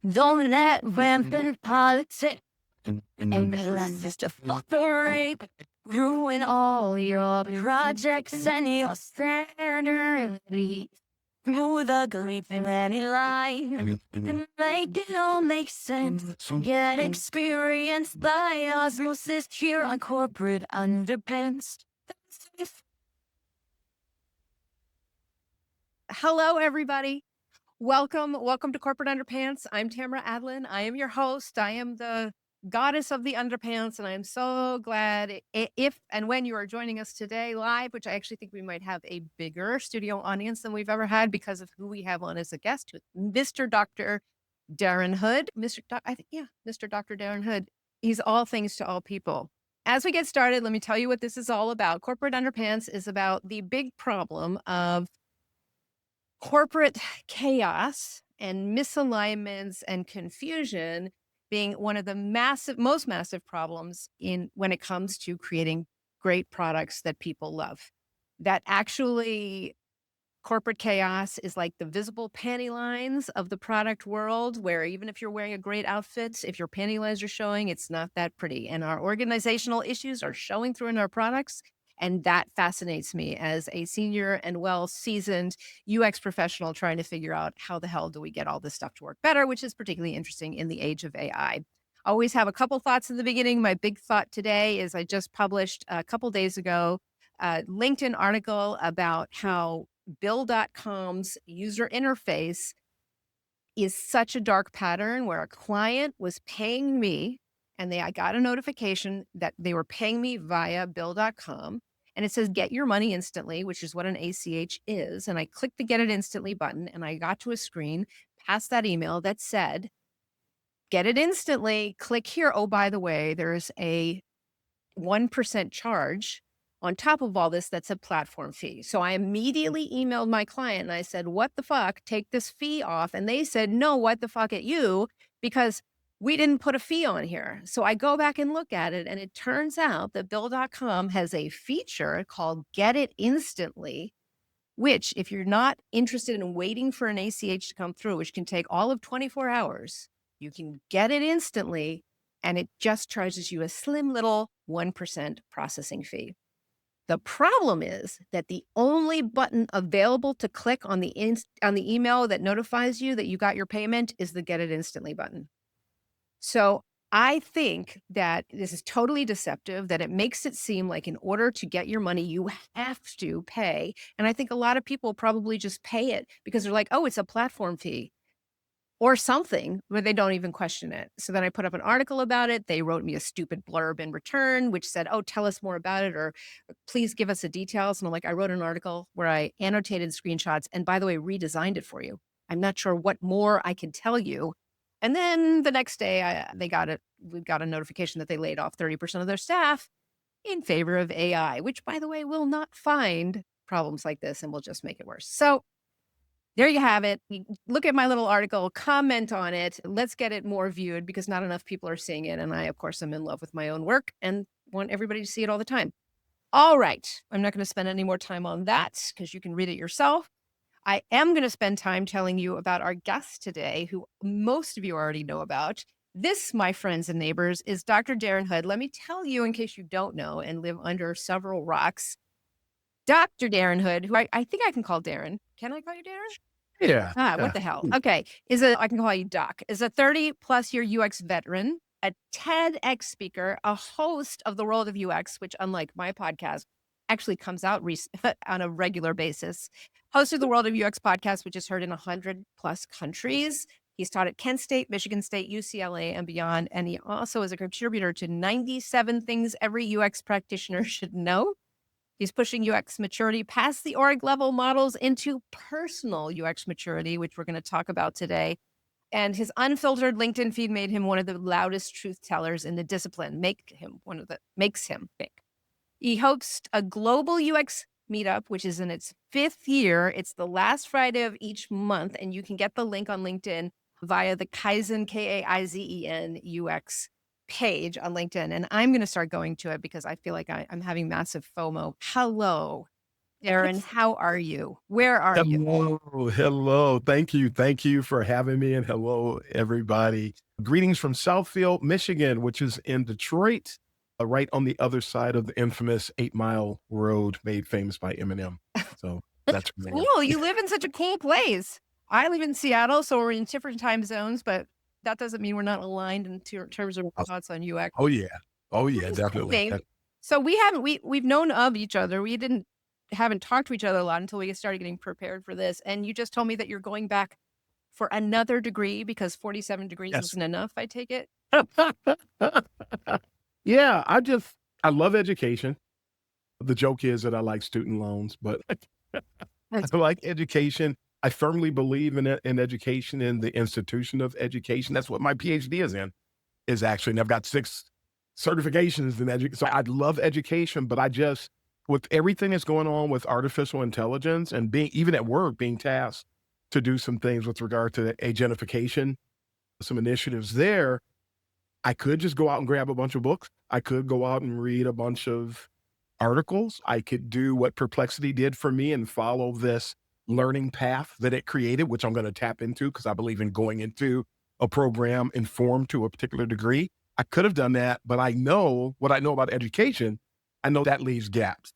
Don't let rampant politics and the just operate, ruin all your projects and your standards. Through the grief and many lies, and make it all make sense. Get experienced by osmosis here on corporate underpants. Hello, everybody. Welcome to Corporate Underpants. I'm Tamara Adlin. I am your host. I am the goddess of the underpants, and I am so glad if and when you are joining us today live, which I actually think we might have a bigger studio audience than we've ever had because of who we have on as a guest, Mr. Dr. Darren Hood. Mr. Dr. Darren Hood. He's all things to all people. As we get started, let me tell you what this is all about. Corporate Underpants is about the big problem of corporate chaos and misalignments and confusion being one of the most massive problems when it comes to creating great products that people love. That actually corporate chaos is like the visible panty lines of the product world, where even if you're wearing a great outfit, if your panty lines are showing, it's not that pretty. And our organizational issues are showing through in our products. And that fascinates me as a senior and well-seasoned UX professional trying to figure out how the hell do we get all this stuff to work better, which is particularly interesting in the age of AI. I always have a couple thoughts in the beginning. My big thought today is I just published a couple days ago a LinkedIn article about how Bill.com's user interface is such a dark pattern where a client was paying me and I got a notification that they were paying me via Bill.com. And it says, get your money instantly, which is what an ACH is. And I clicked the get it instantly button and I got to a screen past that email that said, get it instantly, click here. Oh, by the way, there's a 1% charge on top of all this. That's a platform fee. So I immediately emailed my client and I said, what the fuck, take this fee off. And they said, no, what the fuck at you? Because we didn't put a fee on here. So I go back and look at it, and it turns out that Bill.com has a feature called Get It Instantly, which if you're not interested in waiting for an ACH to come through, which can take all of 24 hours, you can get it instantly, and it just charges you a slim little 1% processing fee. The problem is that the only button available to click on the email that notifies you that you got your payment is the Get It Instantly button. So I think that this is totally deceptive, that it makes it seem like in order to get your money, you have to pay. And I think a lot of people probably just pay it because they're like, oh, it's a platform fee or something, where they don't even question it. So then I put up an article about it. They wrote me a stupid blurb in return, which said, oh, tell us more about it, or please give us the details. And I'm like, I wrote an article where I annotated screenshots and, by the way, redesigned it for you. I'm not sure what more I can tell you. And then the next day we got a notification that they laid off 30% of their staff in favor of AI, which, by the way, will not find problems like this and will just make it worse. So there you have it. You look at my little article, comment on it. Let's get it more viewed because not enough people are seeing it. And I, of course, am in love with my own work and want everybody to see it all the time. All right. I'm not going to spend any more time on that because you can read it yourself. I am going to spend time telling you about our guest today, who most of you already know about. This, my friends and neighbors, is Dr. Darren Hood. Let me tell you, in case you don't know and live under several rocks, Dr. Darren Hood, who I think I can call Darren. Can I call you Darren? Yeah. What the hell? Okay. I can call you Doc. Is a 30+ year UX veteran, a TEDx speaker, a host of the World of UX, which, unlike my podcast, actually comes out on a regular basis. Host of the World of UX podcast, which is heard in 100+ countries. He's taught at Kent State, Michigan State, UCLA, and beyond. And he also is a contributor to 97 things every UX practitioner should know. He's pushing UX maturity past the org level models into personal UX maturity, which we're going to talk about today. And his unfiltered LinkedIn feed made him one of the loudest truth tellers in the discipline, makes him big. He hosts a global UX meetup, which is in its 5th year. It's the last Friday of each month, and you can get the link on LinkedIn via the Kaizen, Kaizen UX page on LinkedIn. And I'm going to start going to it because I feel like I'm having massive FOMO. Hello, Darren, how are you? Where are you? Hello. Thank you. Thank you for having me. And hello, everybody. Greetings from Southfield, Michigan, which is in Detroit, right on the other side of the infamous 8 Mile Road made famous by Eminem. So that's where I am. Cool. You live in such a cool place. I live in Seattle, so we're in different time zones, but that doesn't mean we're not aligned in terms of our thoughts on UX. Oh, yeah. Oh, yeah, It's cool, definitely. babe. So we've known of each other. We haven't talked to each other a lot until we started getting prepared for this. And you just told me that you're going back for another degree because 47 degrees Yes. isn't enough, I take it. Yeah, I love education. The joke is that I like student loans, but I like education. I firmly believe in it, in education, in the institution of education. That's what my PhD is actually. And I've got 6 certifications in education. So I love education, but with everything that's going on with artificial intelligence and even at work, being tasked to do some things with regard to agentification, some initiatives there, I could just go out and grab a bunch of books. I could go out and read a bunch of articles. I could do what Perplexity did for me and follow this learning path that it created, which I'm going to tap into because I believe in going into a program informed to a particular degree. I could have done that, but I know what I know about education. I know that leaves gaps.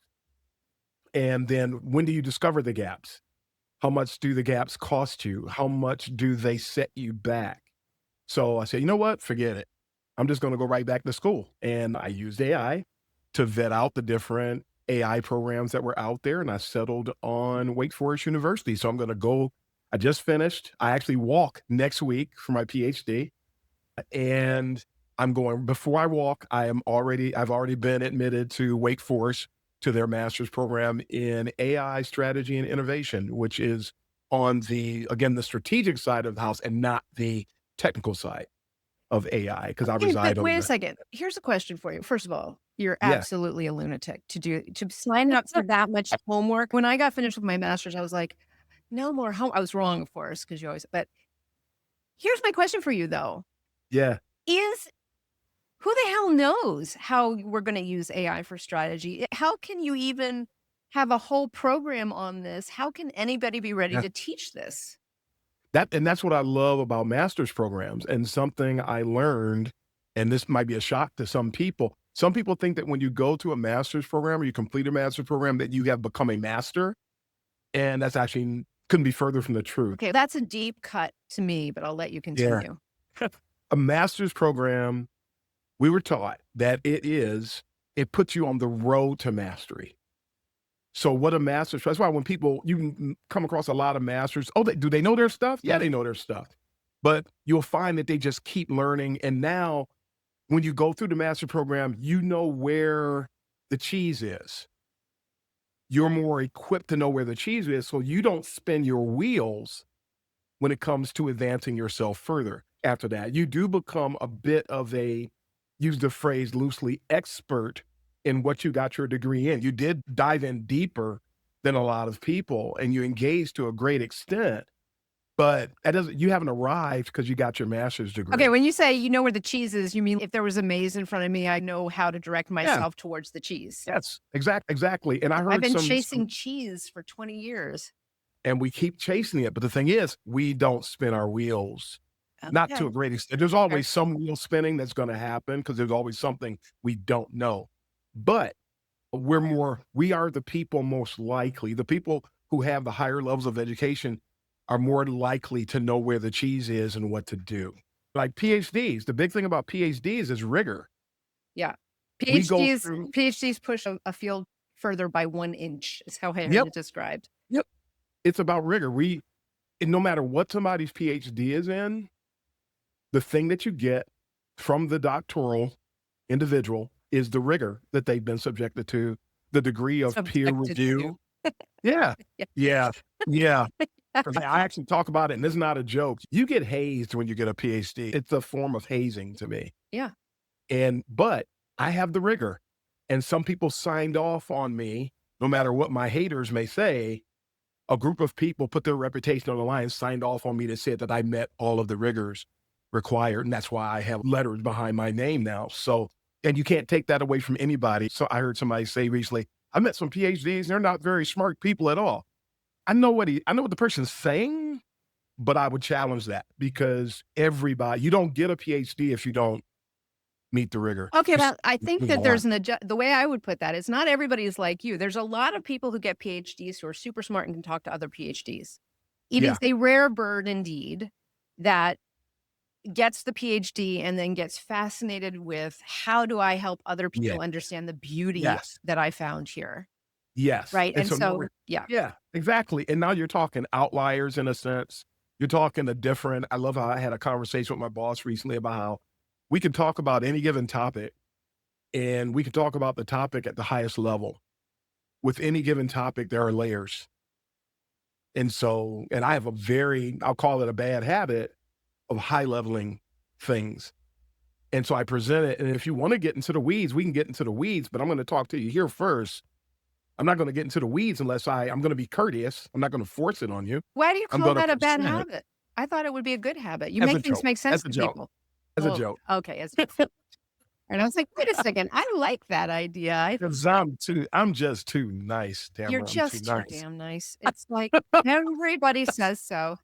And then when do you discover the gaps? How much do the gaps cost you? How much do they set you back? So I said, you know what? Forget it. I'm just going to go right back to school. And I used AI to vet out the different AI programs that were out there. And I settled on Wake Forest University. So I'm going to go. I just finished. I actually walk next week for my PhD. And I'm going, before I walk, I've already been admitted to Wake Forest to their master's program in AI strategy and innovation, which is on the strategic side of the house and not the technical side of AI, because I reside on Wait a the, second. Here's a question for you. First of all, you're yeah, absolutely a lunatic to sign up for that much homework. When I got finished with my master's, I was like, no more home. I was wrong, of course, because you always, but here's my question for you though. yeah. Who the hell knows how we're going to use AI for strategy? How can you even have a whole program on this? How can anybody be ready Yeah. to teach this? That's what I love about master's programs, and something I learned, and this might be a shock to some people. Some people think that when you go to a master's program or you complete a master's program that you have become a master, and that's actually couldn't be further from the truth. Okay, that's a deep cut to me, but I'll let you Yeah. continue. A master's program, we were taught that it puts you on the road to mastery. So what a master's, that's why when you come across a lot of masters, do they know their stuff? Yeah, they know their stuff. But you'll find that they just keep learning. And now when you go through the master program, you know where the cheese is. You're more equipped to know where the cheese is. So you don't spin your wheels when it comes to advancing yourself further after that. You do become a bit of use the phrase loosely, expert in what you got your degree in. You did dive in deeper than a lot of people and you engaged to a great extent, but you haven't arrived because you got your master's degree. Okay, when you say you know where the cheese is, you mean if there was a maze in front of me, I know how to direct Yeah, myself towards the cheese. yes, exactly. And I I've heard been some, chasing cheese for 20 years. and we keep chasing it. But the thing is, we don't spin our wheels. Not to a Okay. great extent. There's always some wheel spinning that's going to happen because there's always something we don't know. But we are the people most likely, the people who have the higher levels of education are more likely to know where the cheese is and what to do. Like PhDs, the big thing about PhDs is rigor. Yeah. We go through, PhDs push a field further by 1 inch is how I heard yep, it described. yep. It's about rigor. And no matter what somebody's PhD is in, the thing that you get from the doctoral individual is the rigor that they've been subjected to, the degree of peer Subjected to. review. Yeah, Yeah. yeah, yeah. 'Cause I actually talk about it, and this is not a joke. You get hazed when you get a PhD. It's a form of hazing to me. Yeah. But I have the rigor, and some people signed off on me, no matter what my haters may say. A group of people put their reputation on the line, signed off on me that said that I met all of the rigors required, and that's why I have letters behind my name now. So, and you can't take that away from anybody. So I heard somebody say recently, I met some PhDs, they're not very smart people at all. I know what the person's saying, but I would challenge that because you don't get a PhD if you don't meet the rigor. Okay, Just well, I think move that on. there's the way I would put that is not everybody is like you. There's a lot of people who get PhDs who are super smart and can talk to other PhDs. It Yeah, is a rare bird indeed that gets the PhD and then gets fascinated with how do I help other yeah, people understand the beauty yes, that I found here, yes, right? and And so now so, we're yeah. yeah, exactly, and now you're talking outliers in a sense. You're talking I love how I had a conversation with my boss recently about how we can talk about any given topic, and we can talk about the topic at the highest level. With any given topic, there are layers, and I have I'll call it a bad habit of high leveling things. And so I present it. And if you want to get into the weeds, we can get into the weeds, but I'm going to talk to you here first. I'm not going to get into the weeds unless I'm going to be courteous. I'm not going to force it on you. Why do you I'm call going to that a bad present it habit? I thought it would be a good habit. You as a make things joke, make sense as a to joke, people. as a Oh, joke. okay. And I was like, wait a second. I like that idea. Because I'm just too nice, You're Tamara. I'm too just too nice. damn nice. It's like everybody says so.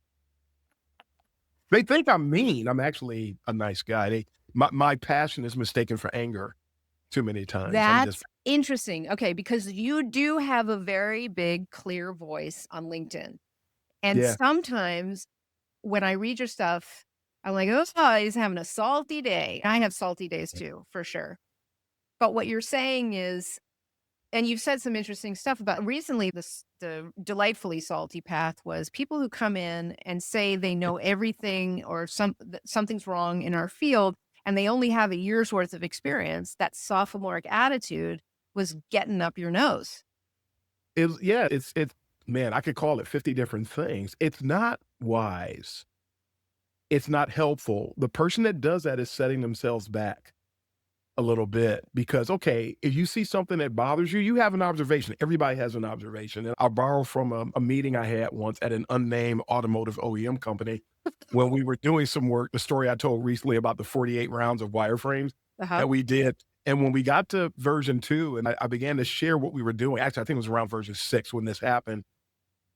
They think I'm mean. I'm actually a nice guy. My passion is mistaken for anger too many times. I'm just, That's interesting. Okay, because you do have a very big, clear voice on LinkedIn. And yeah. sometimes when I read your stuff, I'm like, oh, he's having a salty day. I have salty days too, for sure. But what you're saying is, and you've said some interesting stuff about recently, the delightfully salty path was people who come in and say they know everything or something's wrong in our field and they only have a year's worth of experience. That sophomoric attitude was getting up your nose. It's man, I could call it 50 different things. It's not wise. It's not helpful. The person that does that is setting themselves back a little bit because, okay, if you see something that bothers you, you have an observation. Everybody has an observation. And I'll borrow from a meeting I had once at an unnamed automotive OEM company when we were doing some work, the story I told recently about the 48 rounds of wireframes Uh-huh. that we did. And when we got to version 2 and I began to share what we were doing, actually, I think it was around version 6 when this happened.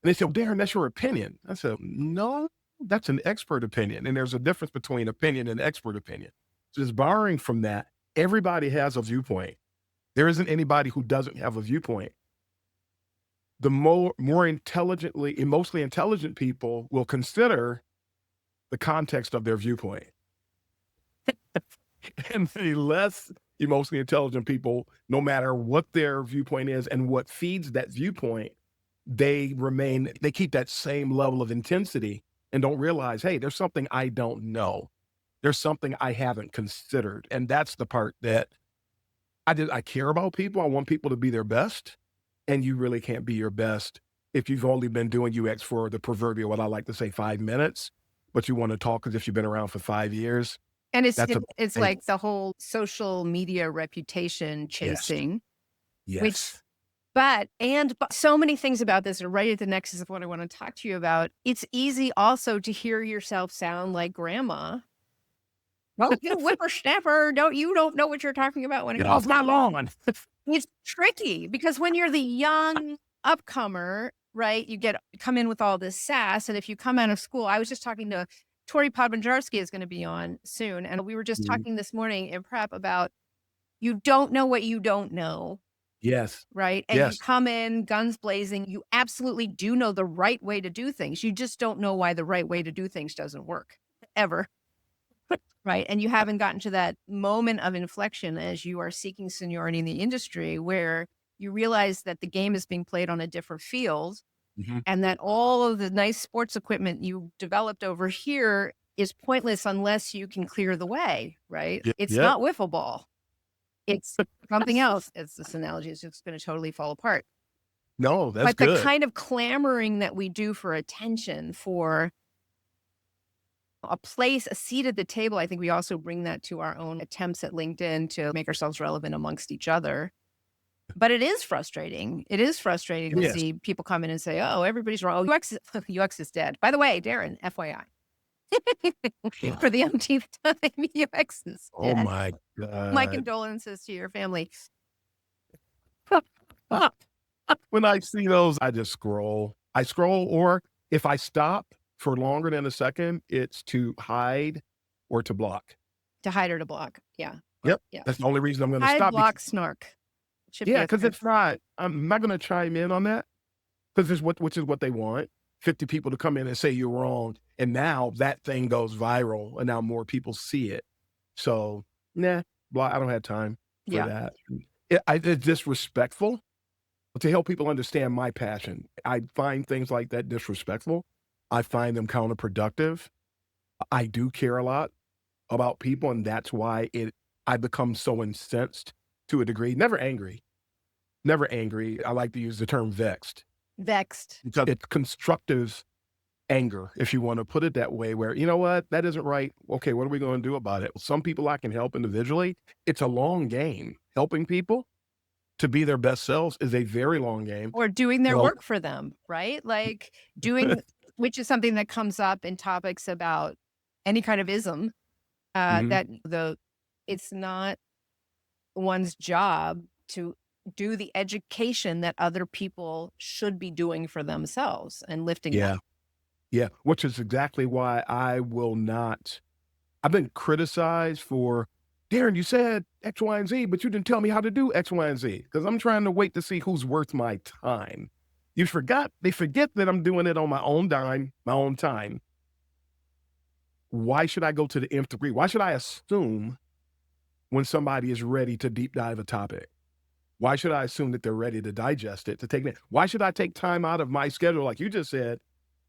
And they said, "Well, Darren, that's your opinion." I said, "No, that's an expert opinion. And there's a difference between opinion and expert opinion." So just borrowing from that, everybody has a viewpoint. There isn't anybody who doesn't have a viewpoint. The more emotionally intelligent people will consider the context of their viewpoint. And the less emotionally intelligent people, no matter what their viewpoint is and what feeds that viewpoint, they keep that same level of intensity and don't realize, hey, there's something I don't know. There's something I haven't considered. And that's the part that I care about people. I want people to be their best. And you really can't be your best if you've only been doing UX for the proverbial, what I like to say, 5 minutes, but you want to talk as if you've been around for 5 years. And That's it's a like the whole social media reputation yes. chasing, which Yes. but so many things about this are right at the nexus of what I want to talk to you about. It's easy also to hear yourself sound like grandma. Well, you whippersnapper, you don't know what you're talking about when it Get comes off my lawn. It's tricky because when you're the young upcomer, right, come in with all this sass. And if you come out of school, I was just talking to Tori Podbanjarski is going to be on soon. And we were just Mhm. talking this morning in prep about you don't know what you don't know, Yes. right? And you Yes. come in guns blazing. You absolutely do know the right way to do things. You just don't know why the right way to do things doesn't work ever. Right. And you haven't gotten to that moment of inflection as you are seeking seniority in the industry where you realize that the game is being played on a different field Mhm. and that all of the nice sports equipment you developed over here is pointless unless you can clear the way. Right. It's Yep. not wiffle ball. It's something else. It's this analogy is just going to totally fall apart. No, that's But the good. kind of clamoring that we do for attention, for a seat at the table. I think we also bring that to our own attempts at LinkedIn to make ourselves relevant amongst each other. But it is frustrating. It is frustrating to Yes. see people come in and say, oh, everybody's wrong. Oh, UX is dead. By the way, Darren, FYI. For the umpteenth time, UX is Oh dead. my My God. condolences to your family. When I see those, I just scroll. I scroll, or if I stop for longer than a second, it's to hide or to block. To hide or to block. Yeah. Yep. Yeah. That's the only reason I'm going to Hide, stop. block, snark. Should be Yeah, a because third. it's not, I'm not going to chime in on that because which is what they want. 50 people to come in and say you're wrong. And now that thing goes viral and now more people see it. So, nah, I don't have time for Yeah. that. It's disrespectful to help people understand my passion. I find things like that disrespectful. I find them counterproductive. I do care a lot about people, and that's why I become so incensed to a degree. Never angry. Never angry. I like to use the term vexed. Vexed. Because it's constructive anger, if you want to put it that way, where, you know what, that isn't right. Okay, what are we going to do about it? Well, some people I can help individually. It's a long game. Helping people to be their best selves is a very long game. Or doing their Well, work for them, right? Like doing, which is something that comes up in topics about any kind of ism, Mhm. that it's not one's job to do the education that other people should be doing for themselves and lifting them. Yeah. Yeah. Which is exactly why I will not. I've been criticized for, Darren, you said X, Y, and Z, but you didn't tell me how to do X, Y, and Z because I'm trying to wait to see who's worth my time. They forget that I'm doing it on my own dime, my own time. Why should I go to the nth degree? Why should I assume when somebody is ready to deep dive a topic? Why should I assume that they're ready to digest it, to take it? Why should I take time out of my schedule, like you just said,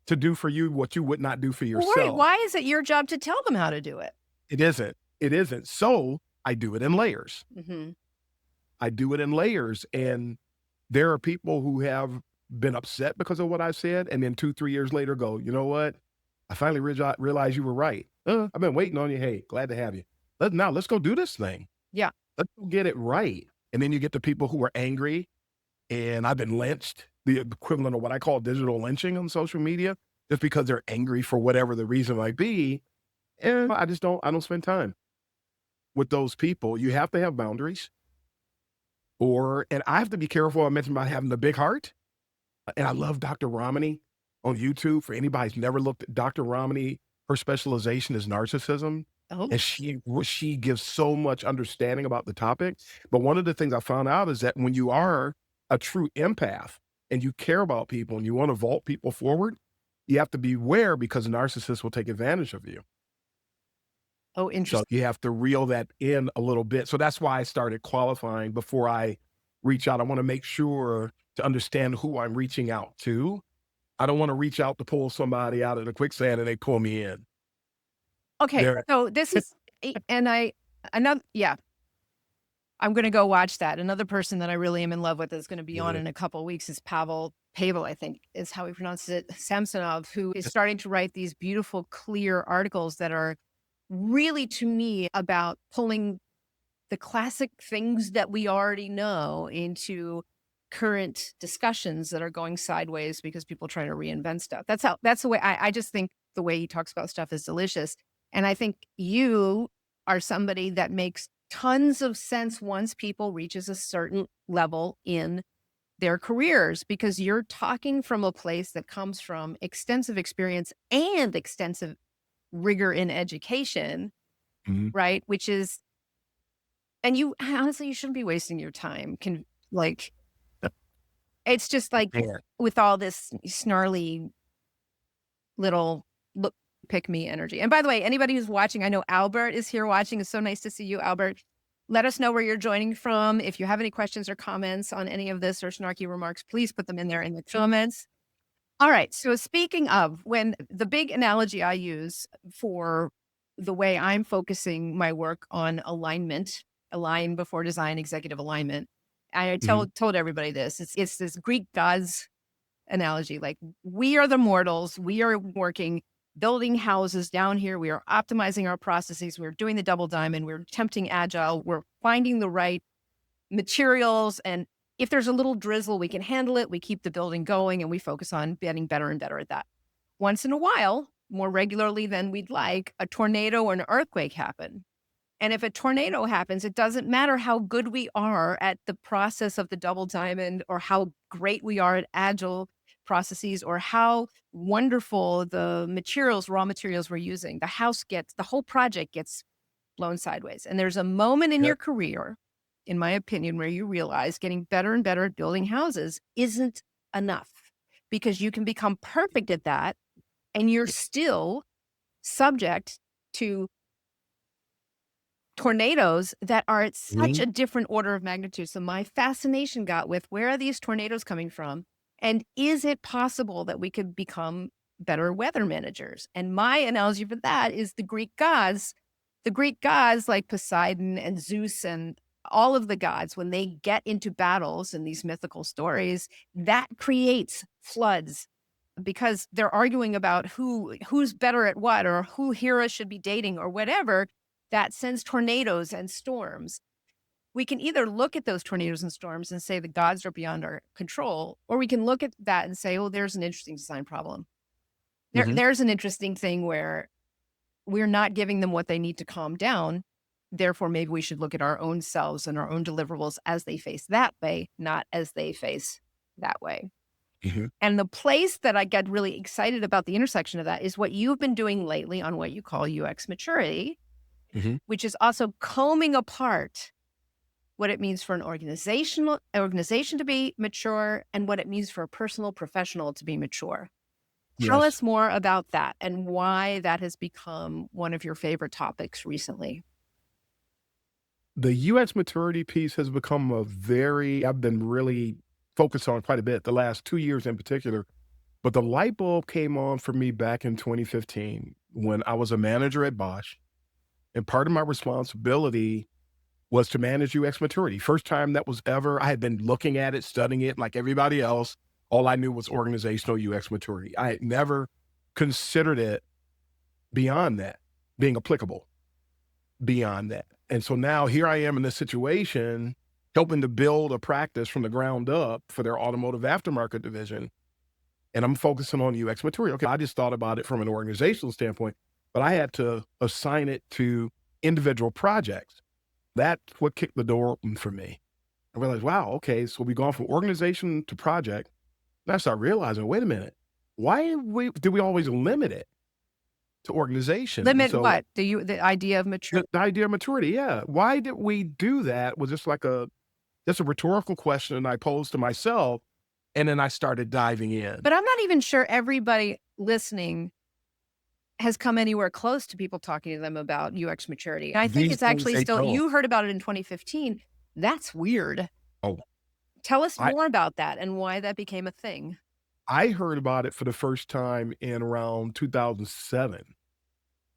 to do for you what you would not do for Well, yourself? right. Why is it your job to tell them how to do it? It isn't. It isn't. So I do it in layers. Mm-hmm. I do it in layers. And there are people who have been upset because of what I said. And then 2-3 years later go, you know what? I finally realized you were right. I've been waiting on you. Hey, glad to have you. Let's go do this thing. Yeah. Let's go get it right. And then you get the people who are angry. And I've been lynched, the equivalent of what I call digital lynching on social media, just because they're angry for whatever the reason might be. And I don't spend time with those people. You have to have boundaries. And I have to be careful. I mentioned about having the big heart. And I love Dr. Romney on YouTube. For anybody who's never looked at Dr. Romney, her specialization is narcissism. Oh, And she gives so much understanding about the topic. But one of the things I found out is that when you are a true empath and you care about people and you want to vault people forward, you have to beware because narcissists will take advantage of you. oh, So interesting. you have to reel that in a little bit. So that's why I started qualifying before I reach out. I want to make sure to understand who I'm reaching out to. I don't want to reach out to pull somebody out of the quicksand and they pull me in. Okay, There, so this is, I'm going to go watch that. Another person that I really am in love with is going to be on Yeah. in a couple of weeks is Pavel, I think is how we pronounce it, Samsonov, who is starting to write these beautiful, clear articles that are really, to me, about pulling the classic things that we already know into current discussions that are going sideways because people try to reinvent stuff. That's the way I just think the way he talks about stuff is delicious. And I think you are somebody that makes tons of sense once people reaches a certain level in their careers, because you're talking from a place that comes from extensive experience and extensive rigor in education, Mhm. right? Which is, and you honestly, you shouldn't be wasting your time. It's just like Yeah. with all this snarly little look, pick me energy. And by the way, anybody who's watching, I know Albert is here watching. It's so nice to see you, Albert. Let us know where you're joining from. If you have any questions or comments on any of this or snarky remarks, please put them in there in the comments. All right. So speaking of, when the big analogy I use for the way I'm focusing my work on alignment, align before design, executive alignment, I Mhm. told everybody this. It's this Greek gods analogy. Like, we are the mortals. We are working, building houses down here. We are optimizing our processes. We're doing the double diamond. We're attempting agile. We're finding the right materials. And if there's a little drizzle, we can handle it. We keep the building going and we focus on getting better and better at that. Once in a while, more regularly than we'd like, a tornado or an earthquake happen. And if a tornado happens, it doesn't matter how good we are at the process of the double diamond or how great we are at agile processes or how wonderful the raw materials we're using. The whole project gets blown sideways. And there's a moment in Yep. your career, in my opinion, where you realize getting better and better at building houses isn't enough because you can become perfect at that and you're still subject to tornadoes that are at such a different order of magnitude. So my fascination got with where are these tornadoes coming from? And is it possible that we could become better weather managers? And my analogy for that is the Greek gods. The Greek gods like Poseidon and Zeus and all of the gods, when they get into battles in these mythical stories, that creates floods because they're arguing about who's better at what or who Hera should be dating or whatever. That sends tornadoes and storms. We can either look at those tornadoes and storms and say the gods are beyond our control, or we can look at that and say, oh, there's an interesting design problem. There's an interesting thing where we're not giving them what they need to calm down. Therefore, maybe we should look at our own selves and our own deliverables as they face that way, not as they face that way. And the place that I get really excited about the intersection of that is what you've been doing lately on what you call UX maturity, which is also combing apart what it means for an organization to be mature and what it means for a personal professional to be mature. Tell us more about that and why that has become one of your favorite topics recently. The UX maturity piece has become I've been really focused on quite a bit the last 2 years in particular. But the light bulb came on for me back in 2015 when I was a manager at Bosch. And part of my responsibility was to manage UX maturity. First time that was ever, I had been looking at it, studying it like everybody else. All I knew was organizational UX maturity. I had never considered it beyond that, being applicable beyond that. And so now here I am in this situation, helping to build a practice from the ground up for their automotive aftermarket division. And I'm focusing on UX maturity. Okay, I just thought about it from an organizational standpoint, but I had to assign it to individual projects. That's what kicked the door open for me. I realized, wow, okay, so we've gone from organization to project. And I started realizing, wait a minute, why do we always limit it to organization? Limit So what? The idea of maturity? the idea of maturity, yeah. Why did we do that was just a rhetorical question I posed to myself. And then I started diving in. But I'm not even sure everybody listening has come anywhere close to people talking to them about UX maturity. I think These it's actually things they don't. you heard about it in 2015. That's weird. Oh, Tell us I more about that and why that became a thing. I heard about it for the first time in around 2007,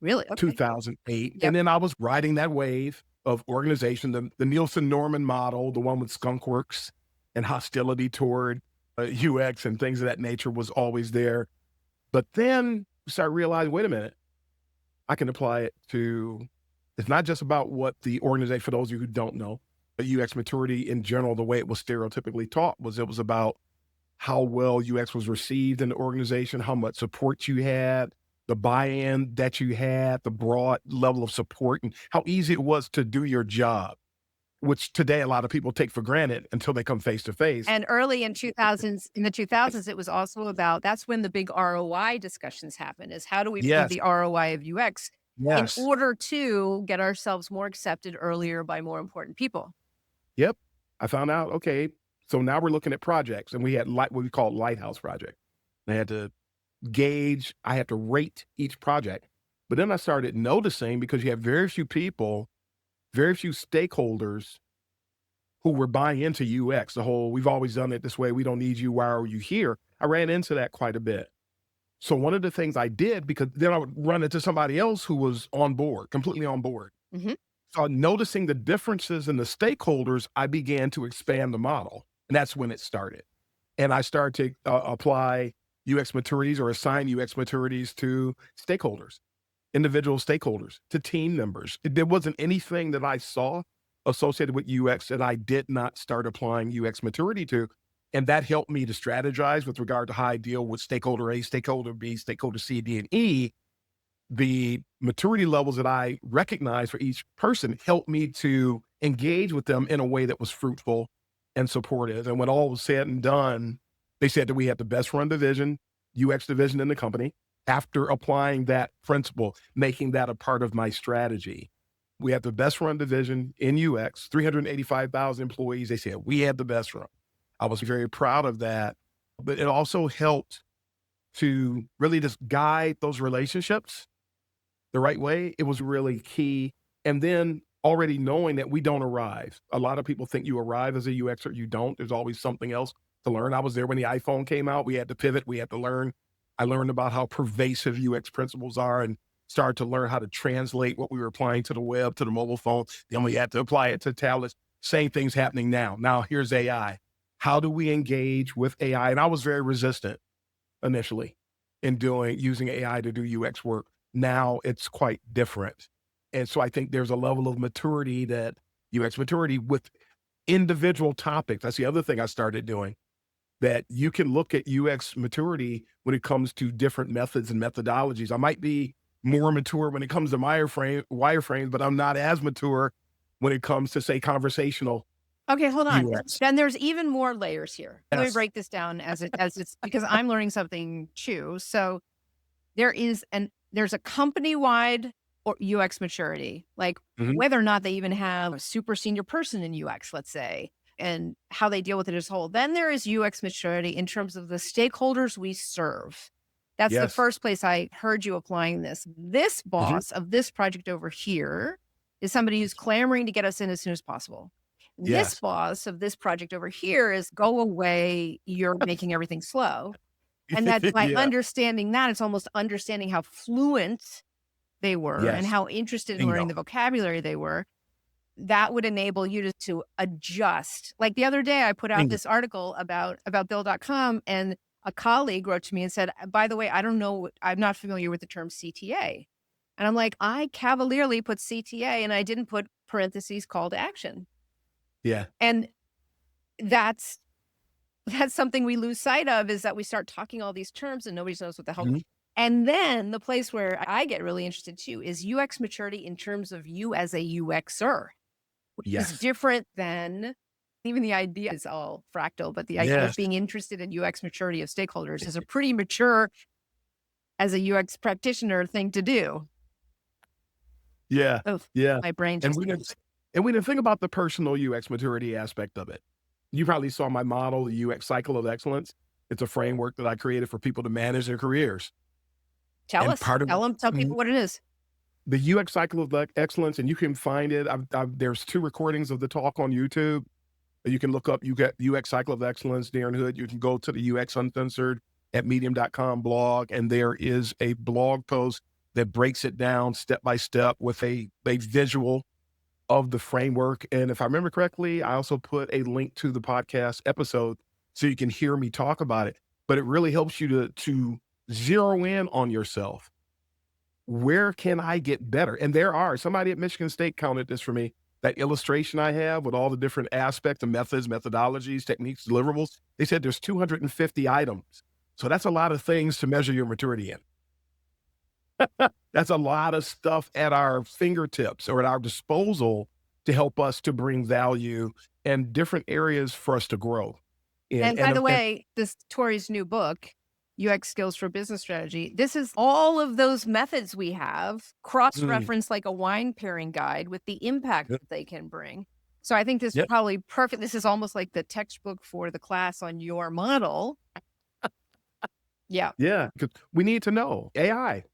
Really? Okay. 2008. Yep. And then I was riding that wave of organization, the Nielsen Norman model, the one with skunk works and hostility toward UX and things of that nature was always there. But then we started realizing, wait a minute, I can apply it to, it's not just about what the organization, for those of you who don't know, but UX maturity in general, the way it was stereotypically taught it was about how well UX was received in the organization, how much support you had, the buy-in that you had, the broad level of support, and how easy it was to do your job, which today a lot of people take for granted until they come face to face. And early in the 2000s, it was also about, that's when the big ROI discussions happen, is how do we prove the ROI of UX in order to get ourselves more accepted earlier by more important people. Yep. I found out, okay, so now we're looking at projects, and we had what we call lighthouse project. I had to gauge, I had to rate each project. But then I started noticing, because you have very few people, very few stakeholders who were buying into UX, the whole, we've always done it this way, we don't need you, why are you here? I ran into that quite a bit. So one of the things I did, because then I would run into somebody else who was on board, completely on board. So noticing the differences in the stakeholders, I began to expand the model. And that's when it started. And I started to apply UX maturities or assign UX maturities to stakeholders, individual stakeholders, to team members. There wasn't anything that I saw associated with UX that I did not start applying UX maturity to. And that helped me to strategize with regard to how I deal with stakeholder A, stakeholder B, stakeholder C, D, and E. the maturity levels that I recognized for each person helped me to engage with them in a way that was fruitful and supportive. And when all was said and done, they said that we had the best run division, UX division in the company. After applying that principle, making that a part of my strategy, we had the best run division in UX, 385,000 employees. They said we had the best run. I was very proud of that, but it also helped to really just guide those relationships the right way. It was really key. And then already knowing that we don't arrive. A lot of people think you arrive as a UXer. You don't. There's always something else to learn. I was there when the iPhone came out. We had to pivot. We had to learn. I learned about how pervasive UX principles are and started to learn how to translate what we were applying to the web, to the mobile phone. Then we had to apply it to tablets. Same thing's happening now. Now here's AI. How do we engage with AI? And I was very resistant initially in using AI to do UX work. Now it's quite different. And so I think there's a level of maturity, that UX maturity with individual topics. That's the other thing I started doing, that you can look at UX maturity when it comes to different methods and methodologies. I might be more mature when it comes to wireframes, but I'm not as mature when it comes to, say, conversational Okay, hold on. UX. Then there's even more layers here. Let me Yes. break this down as it's because I'm learning something too. So there's a company-wide or UX maturity, like Mhm. whether or not they even have a super senior person in UX, let's say, and how they deal with it as a whole. Then there is UX maturity in terms of the stakeholders we serve. That's the Yes. first place I heard you applying this. This Mhm. boss of this project over here is somebody who's clamoring to get us in as soon as possible. This Yes. boss of this project over here is go away, you're making everything slow. And that by Yeah. understanding that, it's almost understanding how fluent they were and Yes. how interested in Bingo. learning the vocabulary they were. That would enable you to adjust. Like the other day, I put out Bingo. this article about Bill.com, and a colleague wrote to me and said, by the way, I don't know, I'm not familiar with the term CTA. And I'm like, I cavalierly put CTA and I didn't put parentheses call to action. Yeah. And that's something we lose sight of, is that we start talking all these terms and nobody knows what the hell. Mhm. And then the place where I get really interested too is UX maturity in terms of you as a UXer, which is Yes. different than even the idea is all fractal, but the idea of Yes. being interested in UX maturity of stakeholders is a pretty mature as a UX practitioner thing to do. Yeah. Oh, Yeah. my brain And just we didn't think about the personal UX maturity aspect of it. You probably saw my model, the UX cycle of excellence. It's a framework that I created for people to manage their careers. tell And us, part of tell people what it is. the UX cycle of excellence, and you can find it. There's 2 recordings of the talk on YouTube. You can look up, you get UX cycle of excellence, Darren Hood. You can go to the UX Uncensored at medium.com blog, and there is a blog post that breaks it down step by step with a visual of the framework. And if I remember correctly, I also put a link to the podcast episode so you can hear me talk about it. But it really helps you to zero in on yourself. Where can I get better? And somebody at Michigan State counted this for me. That illustration I have with all the different aspects of methods, methodologies, techniques, deliverables, they said there's 250 items. So that's a lot of things to measure your maturity in. That's a lot of stuff at our fingertips or at our disposal to help us to bring value and different areas for us to grow. And by the way, this Tori's new book, UX Skills for Business Strategy, this is all of those methods we have cross-referenced like a wine pairing guide with the impact Yep. that they can bring. So I think this is Yep. probably perfect. This is almost like the textbook for the class on your model. Yeah. Yeah, because we need to know AI.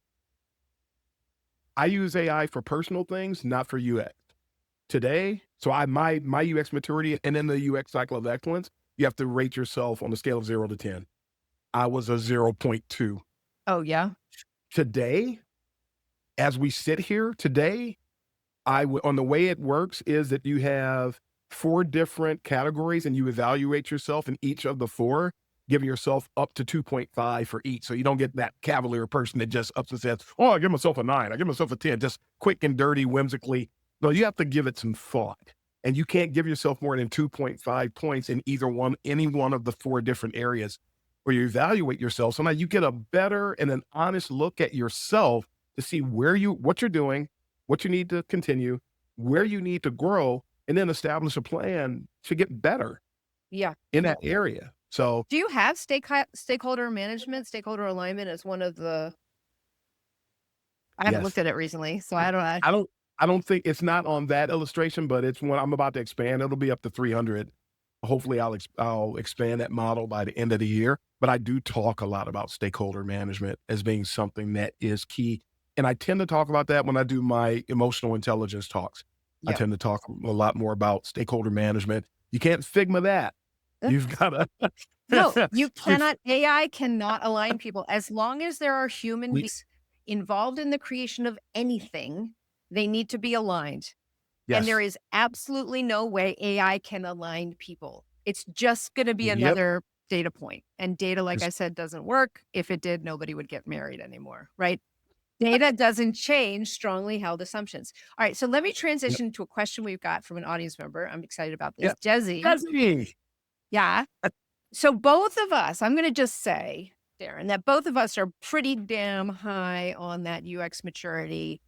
I use AI for personal things, not for UX. Today, so my UX maturity and then the UX cycle of excellence, you have to rate yourself on a scale of 0 to 10. I was a 0.2. Oh, yeah. Today, as we sit here today, on the way it works is that you have 4 different categories and you evaluate yourself in each of the 4, giving yourself up to 2.5 for each. So you don't get that cavalier person that just ups and says, oh, I give myself a 9, I give myself a 10, just quick and dirty, whimsically. No, you have to give it some thought. And you can't give yourself more than 2.5 points in any one of the 4 different areas where you evaluate yourself. So now you get a better and an honest look at yourself to see what you're doing, what you need to continue, where you need to grow, and then establish a plan to get better Yeah. in that area. So Do you have stakeholder management, stakeholder alignment as one of the? I haven't looked yes, at it recently, so I don't know. I don't think it's not on that illustration, but it's when I'm about to expand. It'll be up to 300. Hopefully, I'll expand that model by the end of the year. But I do talk a lot about stakeholder management as being something that is key, and I tend to talk about that when I do my emotional intelligence talks. I Yeah. tend to talk a lot more about stakeholder management. You can't Figma that. You've got No, you to. cannot. AI cannot align people as long as there are human We beings involved in the creation of anything. They need to be aligned. And there Yes. is absolutely no way AI can align people. It's just going to be Yep. another data point. And data, like I It's said, doesn't work. If it did, nobody would get married anymore, right? Data doesn't change strongly held assumptions. All right. So let me Yep. transition to a question we've got from an audience member. I'm excited about this. Yep. Desi. Desi. Yeah. So both of us, I'm going to just say, Darren, that both of us are pretty damn high on that UX maturity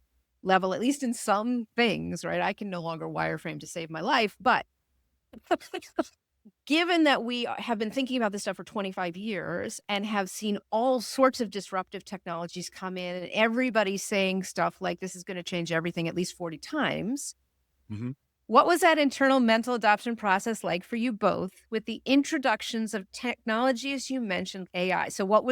level, at least in some things, right? I can no longer wireframe to save my life, but given that we have been thinking about this stuff for 25 years and have seen all sorts of disruptive technologies come in and everybody's saying stuff like this is going to change everything at least 40 times. Mhm. What was that internal mental adoption process like for you both with the introductions of technology, as you mentioned, AI? So what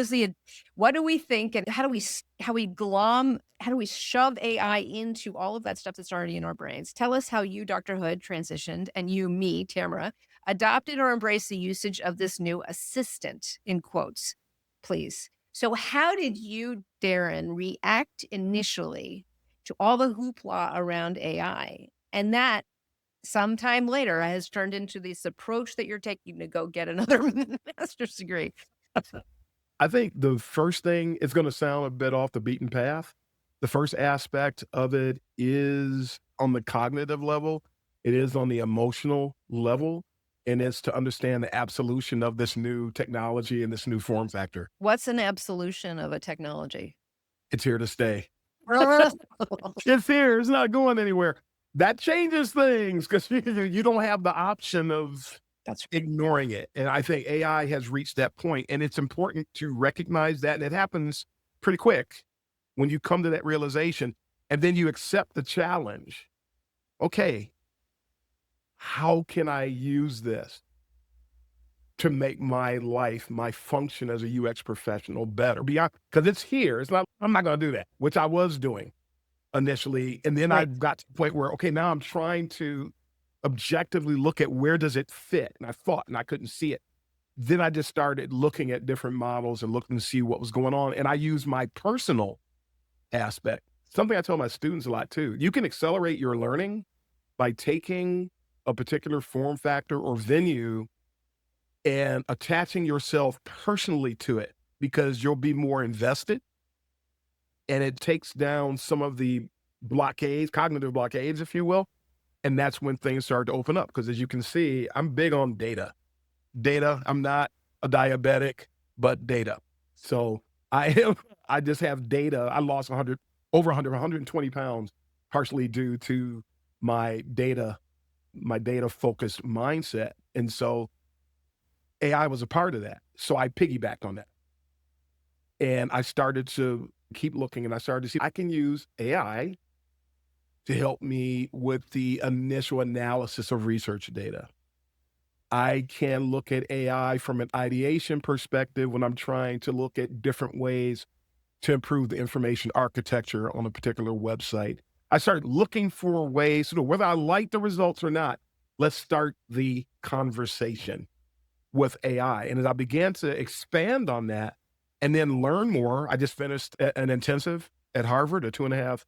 do we think and how do we shove AI into all of that stuff that's already in our brains? Tell us how you, Dr. Hood, transitioned and you, me, Tamara, adopted or embraced the usage of this new assistant in quotes, please. So how did you, Darren, react initially to all the hoopla around AI? And that sometime later has turned into this approach that you're taking to go get another master's degree. I think the first thing is gonna sound a bit off the beaten path. The first aspect of it is on the cognitive level, it is on the emotional level, and it's to understand the absolution of this new technology and this new form factor. What's an absolution of a technology? It's here to stay. It's here, it's not going anywhere. That changes things because you don't have the option of That's ignoring it, and I think AI has reached that point, and it's important to recognize that, and it happens pretty quick when you come to that realization, and then you accept the challenge. Okay, how can I use this to make my life, my function as a UX professional better? Beyond, because it's here. It's not, I'm not going to do that, which I was doing initially. And then I right. got to the point where, okay, now I'm trying to objectively look at where does it fit? And I thought, and I couldn't see it. Then I just started looking at different models and looking to see what was going on. And I used my personal aspect. Something I tell my students a lot too. You can accelerate your learning by taking a particular form factor or venue and attaching yourself personally to it because you'll be more invested, and it takes down some of the blockades, cognitive blockades, if you will. And that's when things start to open up. Because as you can see, I'm big on data. Data, I'm not a diabetic, but data. So I just have data. I lost 120 pounds, partially due to my data, my data focused mindset. And so AI was a part of that. So I piggybacked on that. And I started to keep looking, and I started to see I can use AI to help me with the initial analysis of research data. I can look at AI from an ideation perspective when I'm trying to look at different ways to improve the information architecture on a particular website. I started looking for ways to know whether I like the results or not. Let's start the conversation with AI. And as I began to expand on that and then learn more, I just finished an intensive at Harvard, a 2.5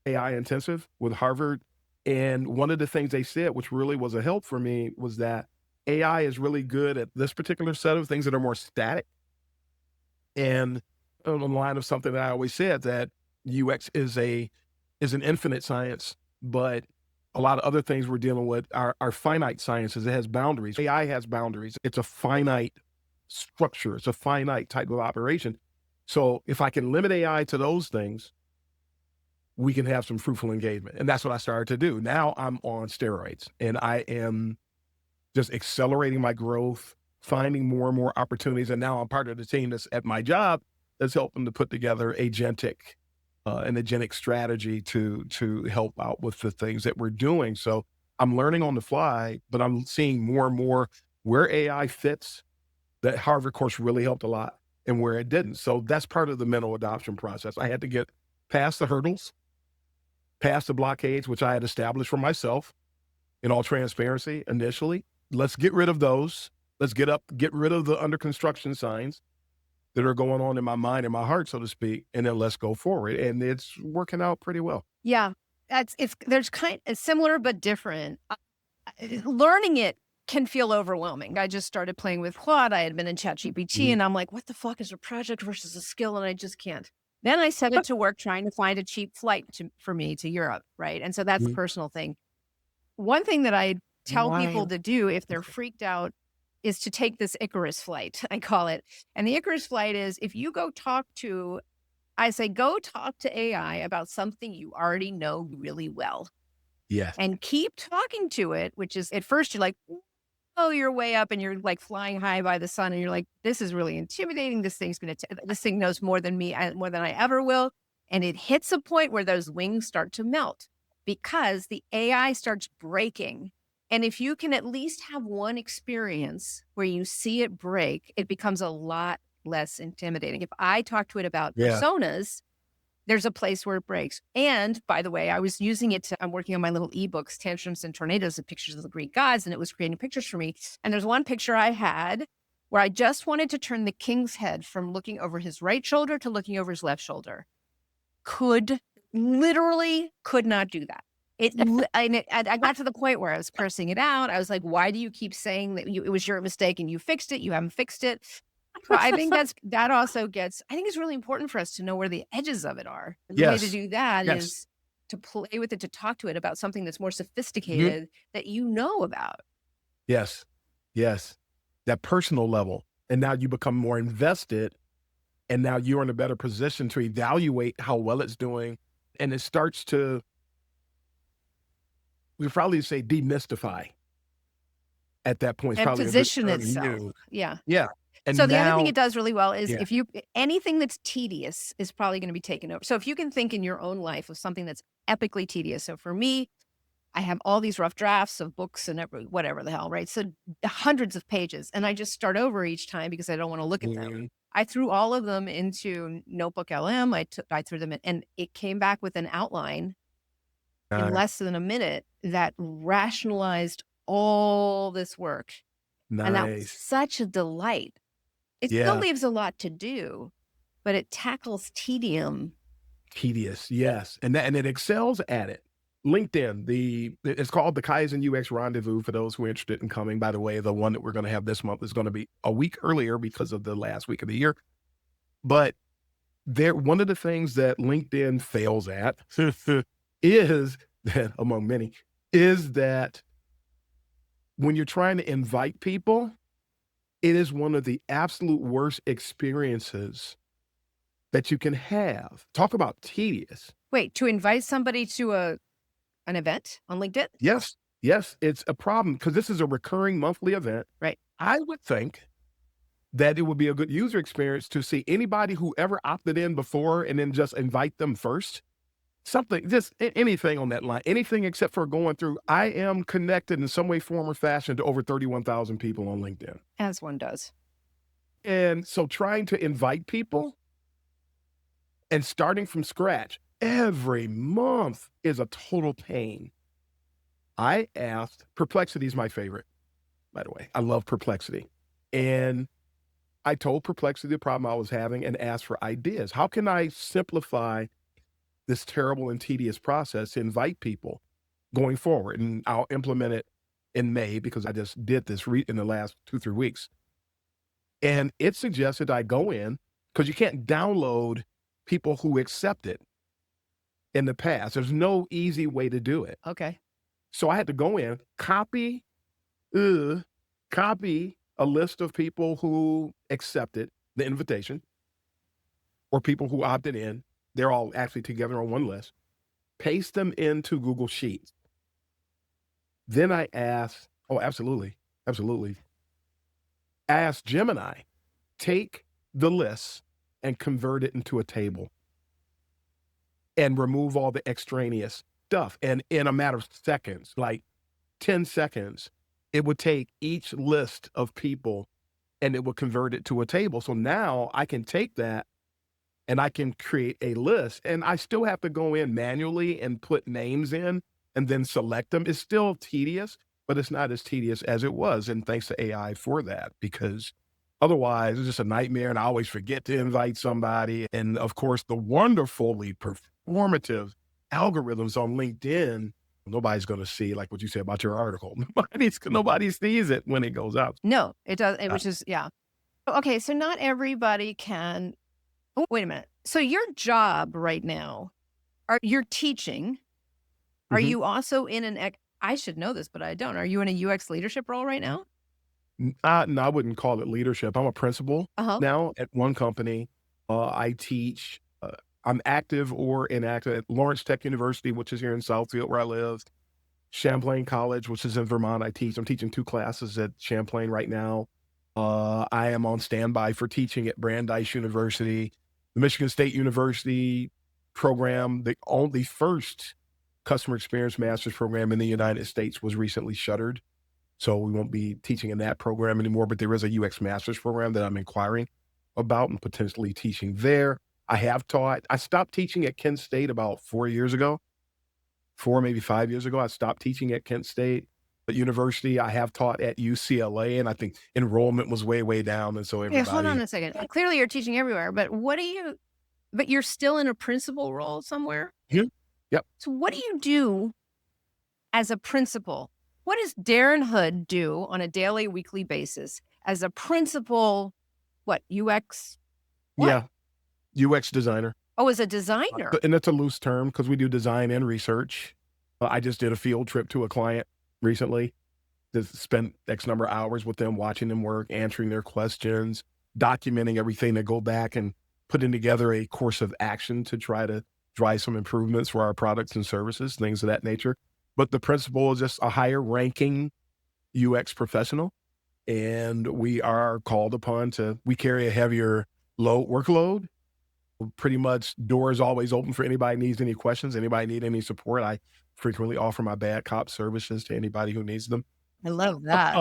AI intensive with Harvard. And one of the things they said, which really was a help for me, was that AI is really good at this particular set of things that are more static. And on the line of something that I always said, that UX is an infinite science, but a lot of other things we're dealing with are finite sciences. It has boundaries. AI has boundaries. It's a finite structure. It's a finite type of operation. So if I can limit AI to those things, we can have some fruitful engagement. And that's what I started to do. Now I'm on steroids and I am just accelerating my growth, finding more and more opportunities. And now I'm part of the team that's at my job that's helping to put together an agentic strategy to help out with the things that we're doing. So I'm learning on the fly, but I'm seeing more and more where AI fits. That Harvard course really helped a lot and where it didn't. So that's part of the mental adoption process. I had to get past the hurdles, past the blockades, which I had established for myself in all transparency initially. Let's get rid of those. Let's get rid of the under construction signs that are going on in my mind and my heart, so to speak, and then let's go forward. And it's working out pretty well. Yeah, there's kind of similar but different. Learning it can feel overwhelming. I just started playing with Claude. I had been in ChatGPT, and I'm like, what the fuck is a project versus a skill? And I just can't. Then I set it to work trying to find a cheap flight for me to Europe, right? And so that's a personal thing. One thing that I tell people to do if they're freaked out is to take this Icarus flight, I call it. And the Icarus flight is if you go talk to AI about something you already know really well. Yes. And keep talking to it, which is at first you're like, oh, you're way up and you're like flying high by the sun. And you're like, this is really intimidating. This thing knows more than me, more than I ever will. And it hits a point where those wings start to melt because the AI starts breaking. And if you can at least have one experience where you see it break, it becomes a lot less intimidating. If I talk to it about personas, there's a place where it breaks. And by the way, I was using it I'm working on my little ebooks, Tantrums and Tornadoes, and pictures of the Greek gods, and it was creating pictures for me. And there's one picture I had where I just wanted to turn the king's head from looking over his right shoulder to looking over his left shoulder. Literally could not do that. I got to the point where I was cursing it out. I was like, why do you keep saying that it was your mistake and you fixed it? You haven't fixed it. But I think I think it's really important for us to know where the edges of it are. And the way to do that is to play with it, to talk to it about something that's more sophisticated that you know about. Yes. That personal level. And now you become more invested and now you're in a better position to evaluate how well it's doing. And it starts to, we probably say demystify at that point. And position itself. Yeah. And so the other thing it does really well is anything that's tedious is probably going to be taken over. So if you can think in your own life of something that's epically tedious. So for me, I have all these rough drafts of books and whatever the hell, right? So hundreds of pages. And I just start over each time because I don't want to look at them. I threw all of them into Notebook LM. I threw them in, and it came back with an outline in less than a minute that rationalized all this work. And that was such a delight. It still leaves a lot to do, but it tackles tedium. Tedious, yes. And it excels at it. LinkedIn, it's called the Kaizen UX Rendezvous for those who are interested in coming. By the way, the one that we're going to have this month is going to be a week earlier because of the last week of the year. But one of the things that LinkedIn fails at is that, among many, is that when you're trying to invite people, it is one of the absolute worst experiences that you can have. Talk about tedious. Wait, to invite somebody to an event on LinkedIn? Yes, it's a problem because this is a recurring monthly event. Right. I would think that it would be a good user experience to see anybody who ever opted in before and then just invite them first. Something, just anything on that line, anything except for going through. I am connected in some way, form, or fashion to over 31,000 people on LinkedIn. As one does. And so trying to invite people and starting from scratch every month is a total pain. I asked, Perplexity is my favorite, by the way. I love Perplexity. And I told Perplexity the problem I was having and asked for ideas. How can I simplify this terrible and tedious process to invite people going forward? And I'll implement it in May because I just did this in the last 2-3 weeks. And it suggested I go in because you can't download people who accept it in the past. There's no easy way to do it. Okay. So I had to go in, copy a list of people who accepted the invitation or people who opted in. They're all actually together on one list. paste them into Google Sheets. Then I asked, oh, absolutely, absolutely. I asked Gemini, take the list and convert it into a table and remove all the extraneous stuff. And in a matter of seconds, like 10 seconds, it would take each list of people and it would convert it to a table. So now I can take that and I can create a list, and I still have to go in manually and put names in and then select them. It's still tedious, but it's not as tedious as it was. And thanks to AI for that, because otherwise it's just a nightmare. And I always forget to invite somebody. And of course, the wonderfully performative algorithms on LinkedIn, nobody's going to see, like what you said about your article. Nobody sees it when it goes out. No, it does. Uh, Which is, yeah. Okay. So not everybody can. Oh, wait a minute. So your job right now, you're teaching. Are mhm. you also in I should know this, but I don't. Are you in a UX leadership role right now? No, I wouldn't call it leadership. I'm a principal Uh-huh. now at one company. I teach. I'm active or inactive at Lawrence Tech University, which is here in Southfield where I live. Champlain College, which is in Vermont. I'm teaching 2 classes at Champlain right now. I am on standby for teaching at Brandeis University, the Michigan State University program. The only first customer experience master's program in the United States was recently shuttered. So we won't be teaching in that program anymore, but there is a UX master's program that I'm inquiring about and potentially teaching there. I stopped teaching at Kent State about 4 years ago, 4, maybe 5 years ago. I stopped teaching at Kent State. But university, I have taught at UCLA, and I think enrollment was way, way down. And so Okay, hold on everybody, a second. Clearly you're teaching everywhere, but but you're still in a principal role somewhere? yeah, yep. So what do you do as a principal? What does Darren Hood do on a daily, weekly basis as a principal? What, UX? What? Yeah, UX designer. Oh, as a designer. And that's a loose term because we do design and research. I just did a field trip to a client recently. Just spent X number of hours with them, watching them work, answering their questions, documenting everything, to go back and putting together a course of action to try to drive some improvements for our products and services, things of that nature. But the principal is just a higher ranking UX professional. And we are called upon we carry a heavier workload. Pretty much doors always open for anybody needs any questions, anybody need any support. I frequently offer my bad cop services to anybody who needs them. I love that.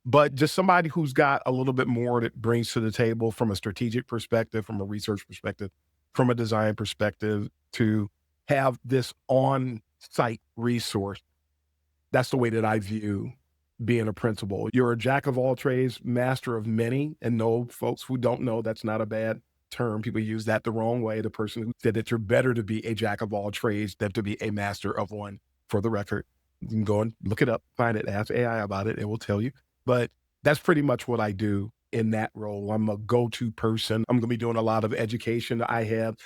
But just somebody who's got a little bit more that brings to the table from a strategic perspective, from a research perspective, from a design perspective, to have this on-site resource. That's the way that I view being a principal. You're a jack of all trades, master of many. And no, folks who don't know, that's not a bad term. People use that the wrong way. The person who said that you're better to be a jack of all trades than to be a master of one, for the record. You can go and look it up, find it, ask AI about it, it will tell you. But that's pretty much what I do in that role. I'm a go-to person. I'm going to be doing a lot of education.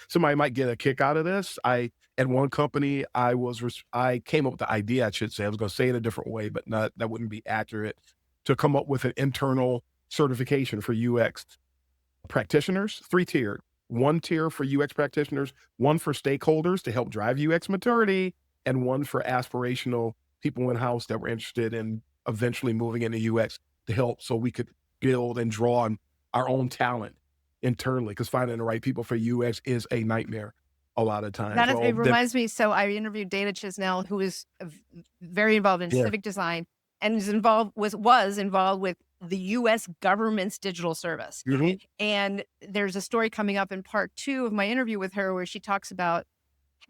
Somebody might get a kick out of this. At one company, I came up with the idea, I should say. I was going to say it a different way, but that wouldn't be accurate, to come up with an internal certification for UX practitioners, 3-tiered. 1 tier for UX practitioners, 1 for stakeholders to help drive UX maturity, and 1 for aspirational people in-house that were interested in eventually moving into UX to help, so we could build and draw on our own talent internally, because finding the right people for UX is a nightmare a lot of times. It reminds me. So I interviewed Dana Chisnell, who is very involved in civic design and was involved with the U.S. government's digital service. Mhm. And there's a story coming up in part 2 of my interview with her where she talks about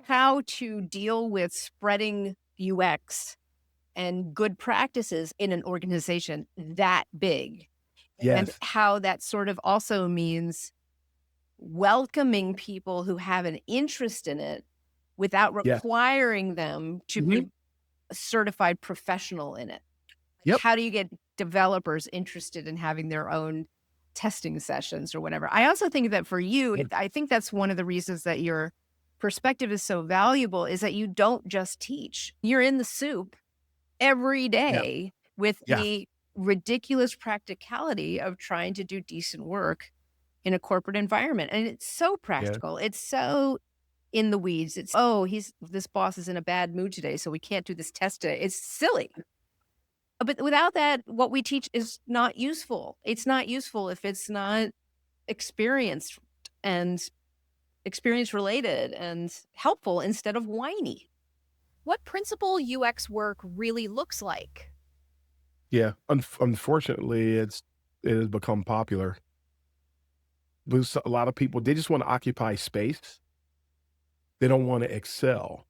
how to deal with spreading UX and good practices in an organization that big. And Yes. how that sort of also means welcoming people who have an interest in it without Yes. requiring them to be a certified professional in it. Yep. How do you get developers interested in having their own testing sessions or whatever? I also think that for you, I think that's one of the reasons that your perspective is so valuable, is that you don't just teach. You're in the soup every day with Yeah. the ridiculous practicality of trying to do decent work in a corporate environment. And it's so practical. It's so in the weeds. It's, this boss is in a bad mood today, so we can't do this test today. It's silly. But without that, what we teach is not useful. It's not useful if it's not experienced and experience related and helpful instead of whiny. What principal UX work really looks like? Yeah. Unfortunately, it has become popular. There's a lot of people, they just want to occupy space. They don't want to excel.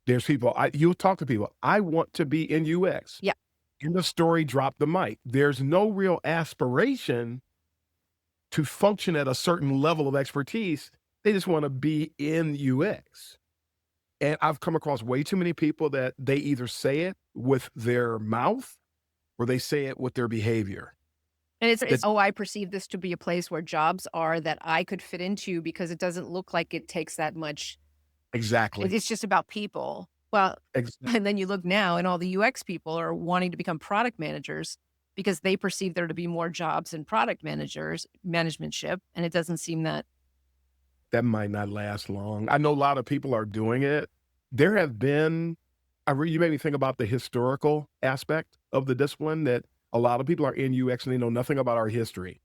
There's people, you'll talk to people, I want to be in UX. Yeah. In the story, drop the mic. There's no real aspiration to function at a certain level of expertise. They just want to be in UX. And I've come across way too many people that they either say it with their mouth or they say it with their behavior. And it's I perceive this to be a place where jobs are that I could fit into because it doesn't look like it takes that much. Exactly. It's just about people. Well, and then you look now and all the UX people are wanting to become product managers because they perceive there to be more jobs in product managementship. And it doesn't seem that. That might not last long. I know a lot of people are doing it. There have been, you made me think about the historical aspect of the discipline, that a lot of people are in UX and they know nothing about our history.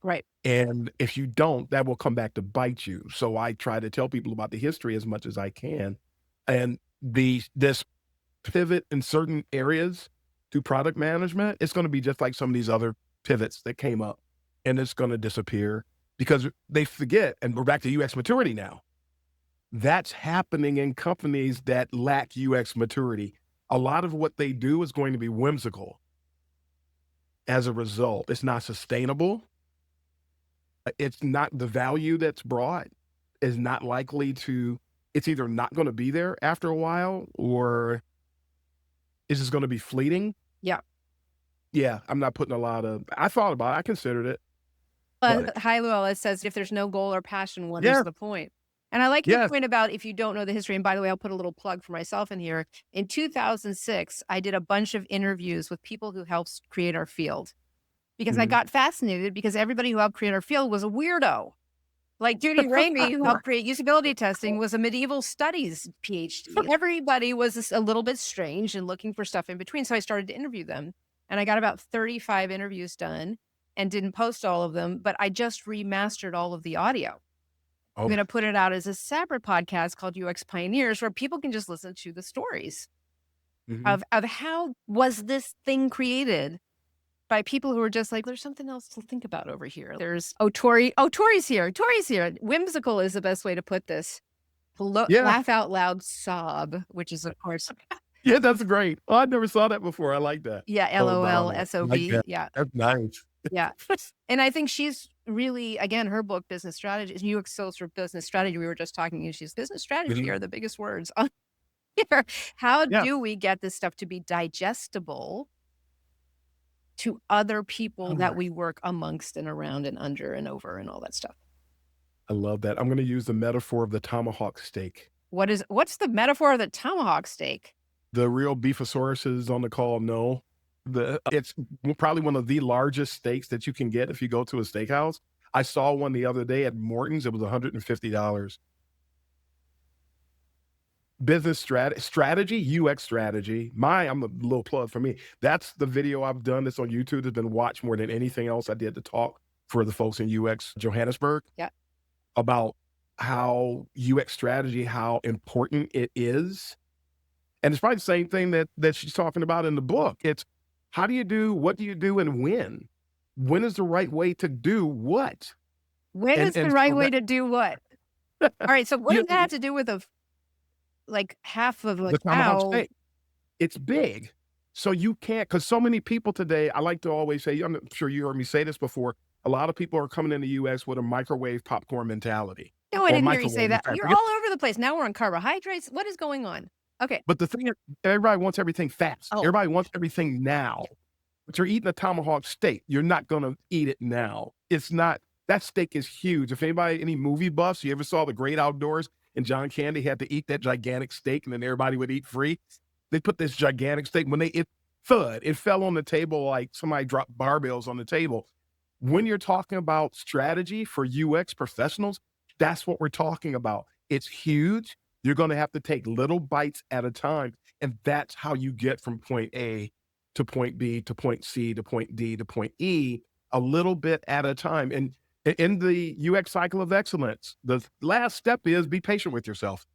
Right. And if you don't, that will come back to bite you. So I try to tell people about the history as much as I can. And this pivot in certain areas to product management, it's going to be just like some of these other pivots that came up, and it's going to disappear because they forget, and we're back to UX maturity now. That's happening in companies that lack UX maturity. A lot of what they do is going to be whimsical. As a result, it's not sustainable. It's not, the value that's brought is not likely to, it's either not going to be there after a while, or it's just going to be fleeting. Yeah. Yeah. I'm not putting a lot of, I thought about it. I considered it. But High Llewellyn says, if there's no goal or passion, what is the point? And I like your point about if you don't know the history. And by the way, I'll put a little plug for myself in here. In 2006, I did a bunch of interviews with people who helped create our field because I got fascinated because everybody who helped create our field was a weirdo. Like Judy Ramey, who helped create usability testing, was a medieval studies PhD. Everybody was a little bit strange and looking for stuff in between. So I started to interview them, and I got about 35 interviews done and didn't post all of them, but I just remastered all of the audio. I'm going to put it out as a separate podcast called UX Pioneers, where people can just listen to the stories of how was this thing created by people who are just like, there's something else to think about over here. There's, Tori's here. Tori's here. Whimsical is the best way to put this. Laugh out loud sob, which is, of course. Yeah, that's great. Oh, I never saw that before. I like that. Yeah, LOL, SOB. Like yeah. That's nice. Yeah. And I think she's really, again, her book, Business Strategy, UX Skills for Business Strategy, we were just talking, and she's business strategy are the biggest words on here. How do we get this stuff to be digestible to other people that we work amongst and around and under and over and all that stuff? I love that. I'm going to use the metaphor of the tomahawk steak. What's the metaphor of the tomahawk steak? The real beefosauruses on the call know. It's probably one of the largest steaks that you can get if you go to a steakhouse. I saw one the other day at Morton's. It was $150. Business strategy, UX strategy. I'm a little plug for me. That's the video I've done that's on YouTube that's been watched more than anything else I did to talk for the folks in UX Johannesburg. Yeah. About how UX strategy, how important it is. And it's probably the same thing that she's talking about in the book. It's what do you do, and when? When is the right way to do what? When is the right way to do what? All right. So what does that have to do with half of a cow? Steak? It's big. So you can't, because so many people today, I like to always say, I'm sure you heard me say this before, a lot of people are coming into UX with a microwave popcorn mentality. No, I didn't hear you say that. You're all over the place. Now we're on carbohydrates. What is going on? Okay. But the thing is, everybody wants everything fast. Everybody wants everything now. But you're eating a tomahawk steak. You're not going to eat it now. It's not, that steak is huge. If any movie buffs, you ever saw The Great Outdoors and John Candy had to eat that gigantic steak and then everybody would eat free? They put this gigantic steak, when it fell on the table like somebody dropped barbells on the table. When you're talking about strategy for UX professionals, That's what we're talking about. It's huge. You're going to have to take little bites at a time. And that's how you get from point A to point B to point C to point D to point E, a little bit at a time. And in the UX cycle of excellence, the last step is be patient with yourself.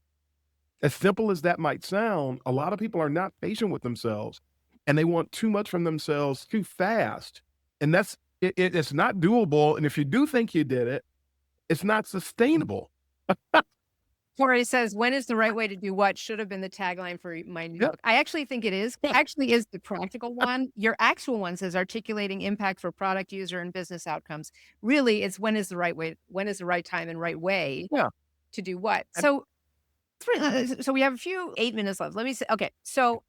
As simple as that might sound, a lot of people are not patient with themselves and they want too much from themselves too fast. And it's not doable. And if you do think you did it, it's not sustainable. Corey says, when is the right way to do what should have been the tagline for my new Yep. book. I actually think it is. Actually is the practical one. Your actual one says articulating impact for product, user, and business outcomes. Really, it's when is the right way, when is the right time and right way Yeah. to do what. So we have a few 8 minutes left. Let me say, okay, so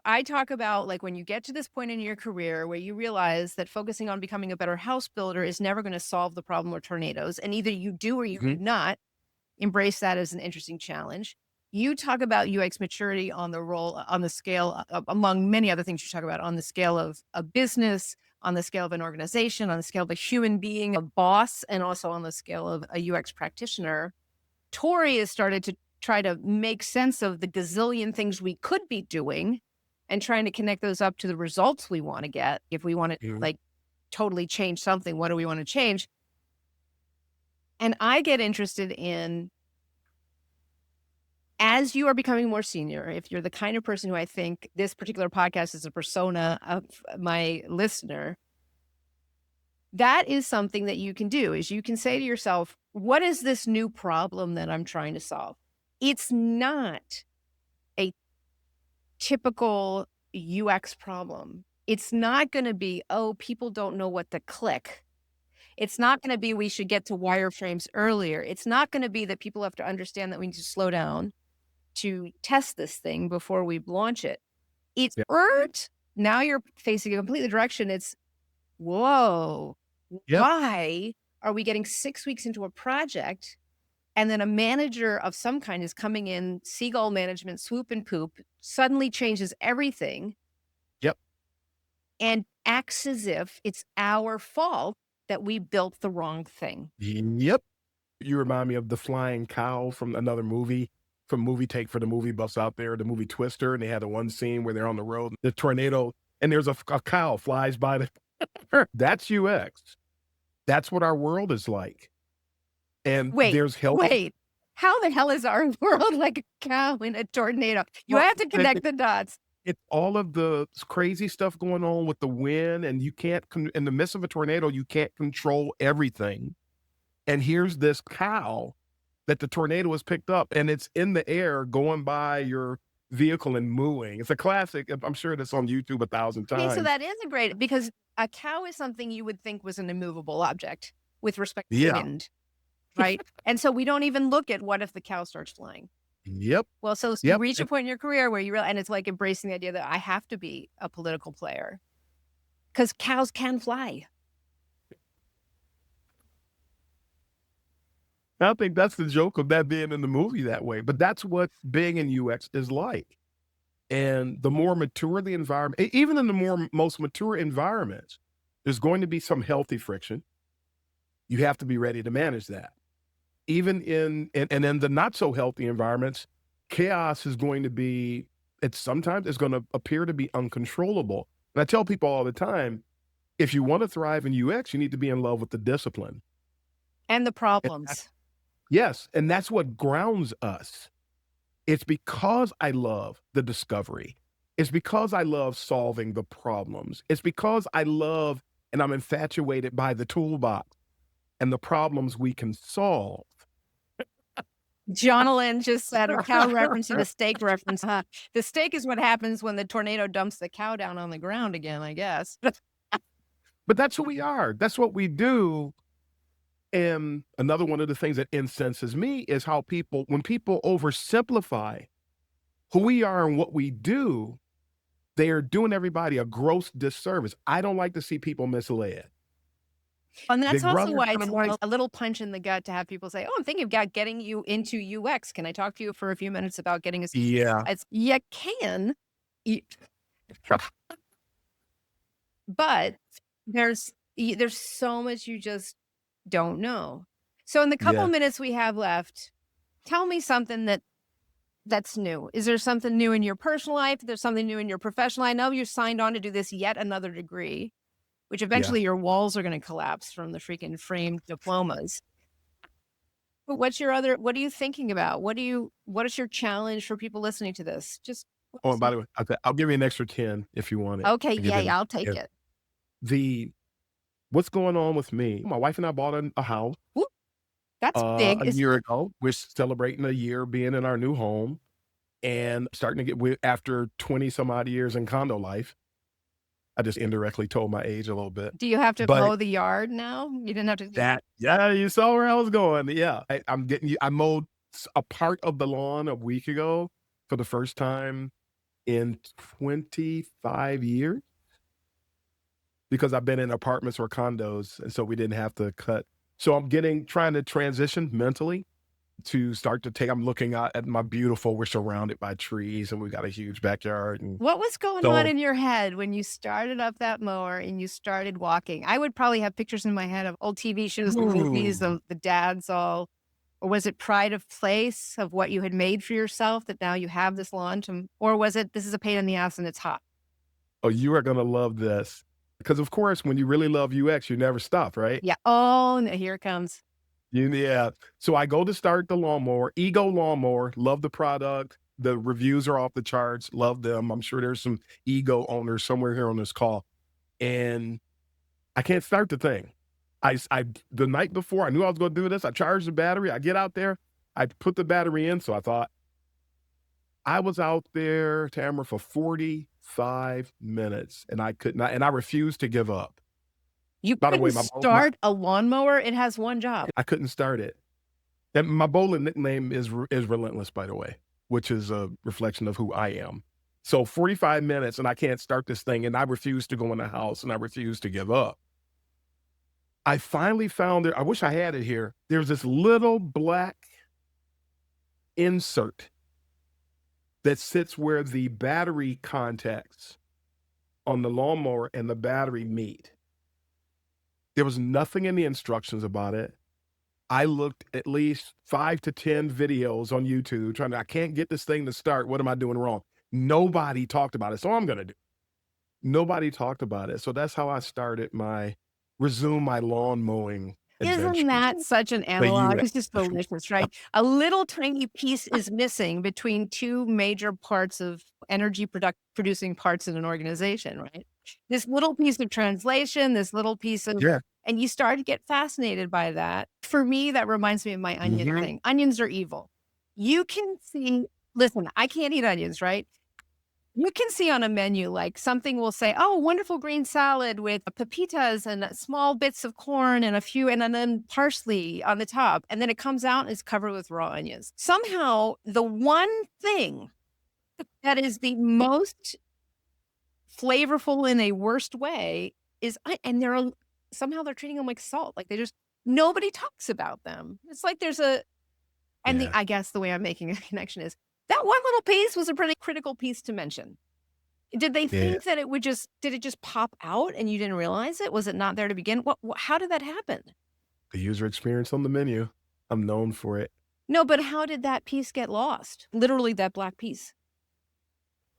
I talk about like when you get to this point in your career where you realize that focusing on becoming a better house builder is never going to solve the problem of tornadoes. And either you do or you do not. Embrace that as an interesting challenge. You talk about UX maturity on the scale among many other things you talk about on the scale of a business, on the scale of an organization, on the scale of a human being, a boss, and also on the scale of a UX practitioner. Tori has started to try to make sense of the gazillion things we could be doing and trying to connect those up to the results we want to get. If we want to like totally change something, what do we want to change? And I get interested in, as you are becoming more senior, if you're the kind of person who I think this particular podcast is a persona of my listener, that is something that you can do, is you can say to yourself, what is this new problem that I'm trying to solve? It's not a typical UX problem. It's not going to be, oh, people don't know what to click. It's not going to be we should get to wireframes earlier. It's not going to be that people have to understand that we need to slow down to test this thing before we launch it. It's now you're facing a completely direction. It's, whoa, why are we getting 6 weeks into a project and then a manager of some kind is coming in, seagull management, swoop and poop, suddenly changes everything. Yep. And acts as if it's our fault that we built the wrong thing. Yep. You remind me of the flying cow from another movie, from Movie Take for the movie buffs out there, the movie Twister, and they had the one scene where they're on the road, the tornado, and there's a cow flies by the That's UX. That's what our world is like. And there's help. Wait, how the hell is our world like a cow in a tornado? You have to connect the dots. It's all of the crazy stuff going on with the wind, and you can't, in the midst of a tornado, you can't control everything. And here's this cow that the tornado has picked up, and it's in the air going by your vehicle and mooing. It's a classic. I'm sure that's on YouTube 1,000 times. Okay, so that is a great, because a cow is something you would think was an immovable object with respect to wind, right? And so we don't even look at what if the cow starts flying. Yep. Well, so you reach a point in your career where you realize, and it's like embracing the idea that I have to be a political player because cows can fly. I think that's the joke of that being in the movie that way, but that's what being in UX is like. And the more mature the environment, even in the most mature environments, there's going to be some healthy friction. You have to be ready to manage that. Even in the not so healthy environments, chaos is going to be, sometimes it's going to appear to be uncontrollable. And I tell people all the time, if you want to thrive in UX, you need to be in love with the discipline. And the problems. Yes, and that's what grounds us. It's because I love the discovery. It's because I love solving the problems. It's because I love and I'm infatuated by the toolbox and the problems we can solve. Jonalyn just said a cow reference and a steak reference. The steak is what happens when the tornado dumps the cow down on the ground again, I guess. But that's who we are. That's what we do. And another one of the things that incenses me is how when people oversimplify who we are and what we do, they are doing everybody a gross disservice. I don't like to see people misled. And that's also why it's a little punch in the gut to have people say, oh, I'm thinking about getting you into UX. Can I talk to you for a few minutes about getting us? Yeah. You can. But there's so much you just don't know. So in the couple Yeah. minutes we have left, tell me something that's new. Is there something new in your personal life? There's something new in your professional. I know you signed on to do this yet another degree, which Yeah. eventually your walls are going to collapse from the freaking framed diplomas. But what are you thinking about? What is your challenge for people listening to this? Just Oh, and by the way, I'll give you an extra 10 if you want it. okay, I'll give you yeah, I'll take yeah. it. What's going on with me? My wife and I bought a house Woo, that's big. a year ago. We're celebrating a year being in our new home and starting to after 20 some odd years in condo life. I just indirectly told my age a little bit, Do you have to but mow the yard now? You didn't have to. yeah, you saw where I was going. Yeah, I mowed a part of the lawn a week ago for the first time in 25 years because I've been in apartments or condos, and so we didn't have to cut. So trying to transition mentally to start to take. I'm looking out at my beautiful. We're surrounded by trees, and we got a huge backyard, and What was going on so in your head when you started up that mower and you started walking? I would probably have pictures in my head of old TV shows and movies Ooh. of the dads all, or was it pride of place of what you had made for yourself that now you have this lawn to, or was it this is a pain in the ass and it's hot? Oh, you are gonna love this because, of course, when you really love UX, you never stop, right? Yeah. Oh, no, here it comes. Yeah. So I go to start the lawnmower, Ego lawnmower, love the product. The reviews are off the charts, love them. I'm sure there's some Ego owners somewhere here on this call. And I can't start the thing. The night before I knew I was going to do this, I charged the battery. I get out there, I put the battery in. So I thought I was out there, Tamara, for 45 minutes and I could not, and I refused to give up. You By the way, couldn't start a lawnmower. It has one job. I couldn't start it. And my bowling nickname is Relentless, by the way, which is a reflection of who I am. So 45 minutes and I can't start this thing and I refuse to go in the house and I refuse to give up. I finally found it. I wish I had it here. There's this little black insert that sits where the battery contacts on the lawnmower and the battery meet. There was nothing in the instructions about it. I looked at least 5 to 10 videos on YouTube I can't get this thing to start. What am I doing wrong? Nobody talked about it. So I'm going to do. Nobody talked about it. So that's how I resume my lawn mowing adventure. Isn't that such an analog? It's just delicious, right? A little tiny piece is missing between two major parts of energy producing parts in an organization, right? This little piece of translation, this little piece of, Yeah. and you start to get fascinated by that. For me, that reminds me of my onion thing. Onions are evil. You can see, listen, I can't eat onions, right? You can see on a menu, like something will say, oh, wonderful green salad with pepitas and small bits of corn and and then parsley on the top. And then it comes out and it's covered with raw onions. Somehow the one thing that is the most flavorful in a worst way is, and somehow they're treating them like salt. Like nobody talks about them. It's like I guess the way I'm making a connection is, that one little piece was a pretty critical piece to mention. Did they think that did it just pop out and you didn't realize it? Was it not there to begin? How did that happen? The user experience on the menu. I'm known for it. No, but how did that piece get lost? Literally that black piece.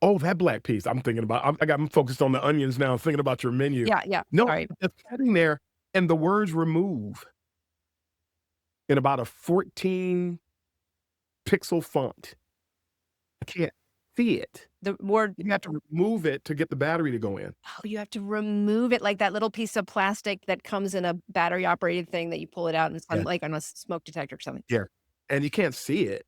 Oh, that black piece. I'm thinking about, I'm focused on the onions now, thinking about your menu. Yeah. No, Sorry. it's sitting there and the words remove in about a 14 pixel font. I can't see it. The word, You have to remove it to get the battery to go in. oh, you have to remove it, like that little piece of plastic that comes in a battery operated thing that you pull it out and it's Yeah. like on a smoke detector or something. Yeah. And you can't see it.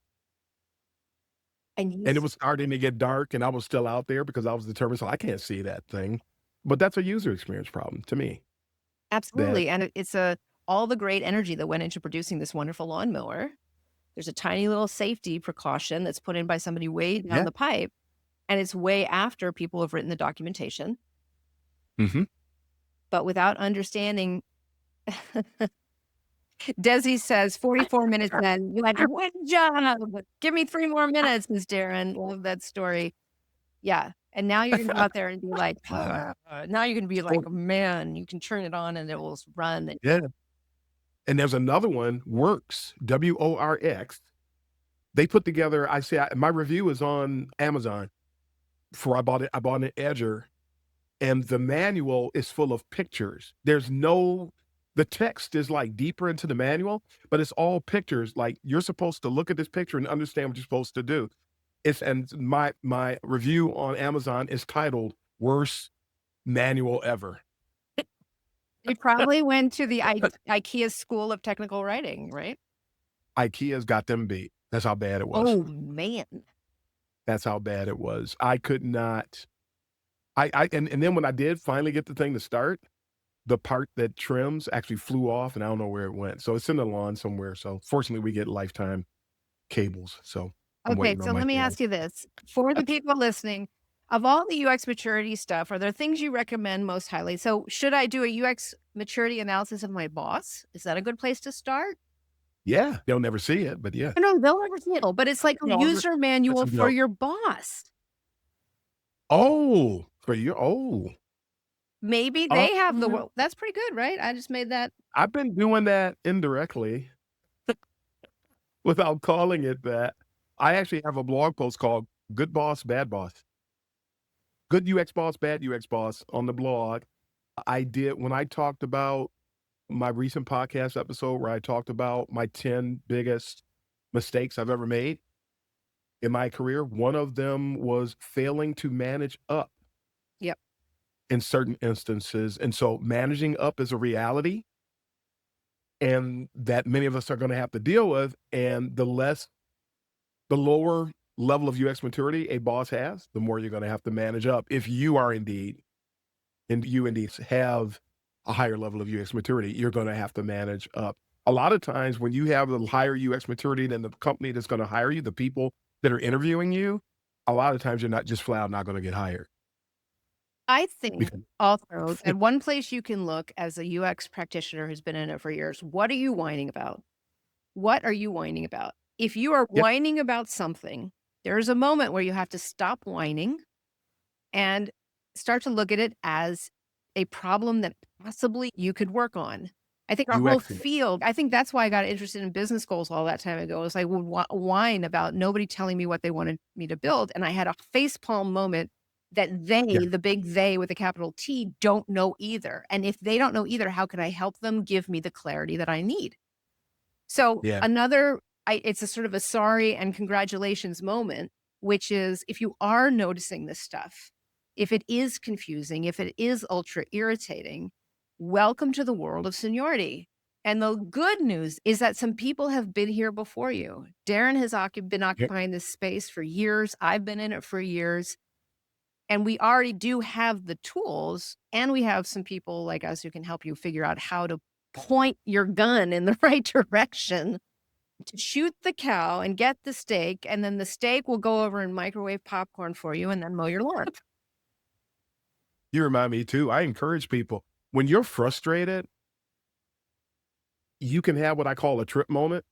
And And it was starting to get dark and I was still out there because I was determined. So I can't see that thing. But that's a user experience problem to me. absolutely. And it's all the great energy that went into producing this wonderful lawnmower. There's a tiny little safety precaution that's put in by somebody way down Yeah. the pipe. And it's way after people have written the documentation. Mm-hmm. But without understanding, Desi says 44 minutes in, you had one job. Give me 3 more minutes, Miss Darren. Love that story. Yeah. And now you're going to go out there and be like, now you're going to be like, man, you can turn it on and it will run. Yeah. And there's another one, Works, WORX. They put together, my review is on Amazon before I bought it. I bought an Edger, and the manual is full of pictures. The text is like deeper into the manual, but it's all pictures. Like, you're supposed to look at this picture and understand what you're supposed to do. And my review on Amazon is titled "Worst Manual Ever." You probably went to the IKEA School of Technical Writing, right? IKEA's got them beat. That's how bad it was. Oh, man. That's how bad it was. I could not. And then when I did finally get the thing to start, the part that trims actually flew off, and I don't know where it went. So it's in the lawn somewhere. So fortunately, we get lifetime cables. So I'm Okay, waiting so on my let me cable. ask you this. For the people listening, of all the UX maturity stuff, are there things you recommend most highly? So should I do a UX maturity analysis of my boss? Is that a good place to start? Yeah, they'll never see it, but yeah. No, they'll never see it. But it's like a No, user manual that's a for joke. your boss. Oh, Maybe they have the, that's pretty good, right? I just made that. I've been doing that indirectly without calling it that. I actually have a blog post called "Good Boss, Bad Boss." Good UX boss, bad UX boss on the blog. I did, when I talked about my recent podcast episode where I talked about my 10 biggest mistakes I've ever made in my career. One of them was failing to manage up. Yep. In certain instances. And so managing up is a reality, and that many of us are going to have to deal with. And the lower level of UX maturity a boss has, the more you're going to have to manage up if you are indeed have a higher level of UX maturity. You're going to have to manage up. A lot of times when you have a higher UX maturity than the company that's going to hire you, the people that are interviewing you, a lot of times you're not just flat out not going to get hired. I think Because- also at one place you can look as a UX practitioner who's been in it for years. What are you whining about? What are you whining about? If you are Yep. whining about something, there's a moment where you have to stop whining and start to look at it as a problem that possibly you could work on. I think our whole UX. field, I think that's why I got interested in business goals all that time ago. Is I would whine about nobody telling me what they wanted me to build. And I had a facepalm moment that they, Yeah. the big they with a capital T, don't know either. And if they don't know either, how can I help them give me the clarity that I need? So Yeah. it's a sort of a sorry and congratulations moment, which is if you are noticing this stuff, if it is confusing, if it is ultra irritating, welcome to the world of seniority. And the good news is that some people have been here before you. Darren has been occupying this space for years. I've been in it for years. And we already do have the tools, and we have some people like us who can help you figure out how to point your gun in the right direction to shoot the cow and get the steak. And then the steak will go over and microwave popcorn for you and then mow your lawn. You remind me too. I encourage people, when you're frustrated, you can have what I call a trip moment.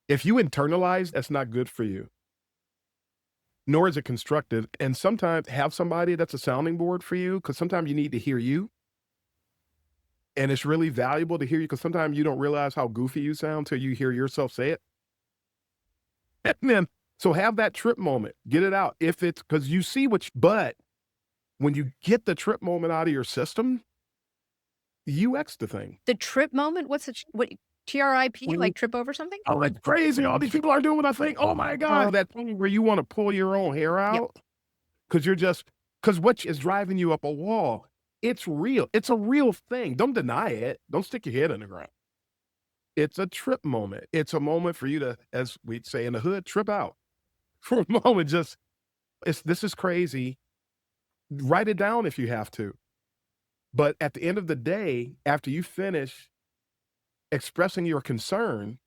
If you internalize, that's not good for you, nor is it constructive. And sometimes have somebody that's a sounding board for you, because sometimes you need to hear you. And it's really valuable to hear you, because sometimes you don't realize how goofy you sound till you hear yourself say it. And then, so have that trip moment, get it out. If it's because you see but when you get the trip moment out of your system, UX the thing. The trip moment? What's it? What TRIP? When- Like trip over something? Oh, that's crazy. All these people are doing what I think. Oh my God. That thing where you want to pull your own hair out because because what is driving you up a wall, it's real. It's a real thing. Don't deny it. Don't stick your head in the ground. It's a trip moment. It's a moment for you to, as we'd say in the hood, trip out for a moment. This is crazy. Write it down if you have to. But at the end of the day, after you finish expressing your concern,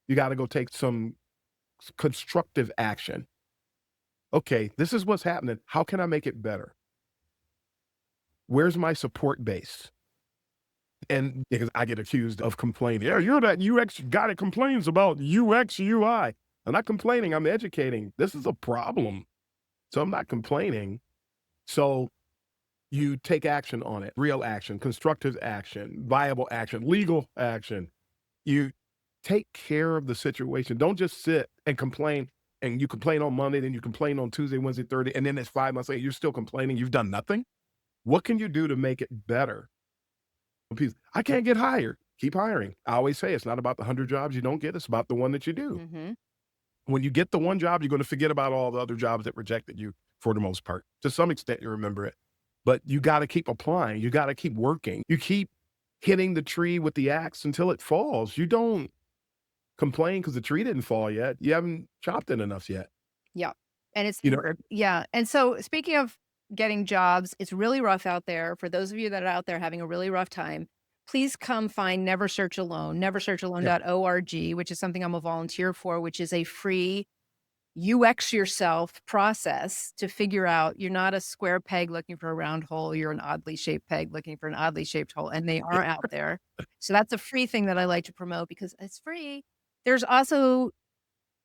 you got to go take some constructive action. Okay, this is what's happening. How can I make it better? Where's my support base? And because I get accused of complaining. Yeah, you're that UX guy that complains about UX, UI. I'm not complaining, I'm educating. This is a problem. So I'm not complaining. So you take action on it, real action, constructive action, viable action, legal action. You take care of the situation. Don't just sit and complain. And you complain on Monday, then you complain on Tuesday, Wednesday, Thursday, and then it's 5 months later, you're still complaining. You've done nothing. What can you do to make it better? I can't get hired. Keep hiring. I always say it's not about the 100 jobs you don't get. It's about the one that you do. Mm-hmm. When you get the one job, you're going to forget about all the other jobs that rejected you for the most part. To some extent, you remember it. But you got to keep applying. You got to keep working. You keep hitting the tree with the axe until it falls. You don't complain because the tree didn't fall yet. You haven't chopped it enough yet. Yeah. And it's, You know, yeah. And so speaking of getting jobs, it's really rough out there. For those of you that are out there having a really rough time, please come find Never Search Alone, neversearchalone.org, which is something I'm a volunteer for, which is a free UX yourself process to figure out you're not a square peg looking for a round hole. You're an oddly shaped peg looking for an oddly shaped hole, and they are out there. So that's a free thing that I like to promote because it's free. There's also,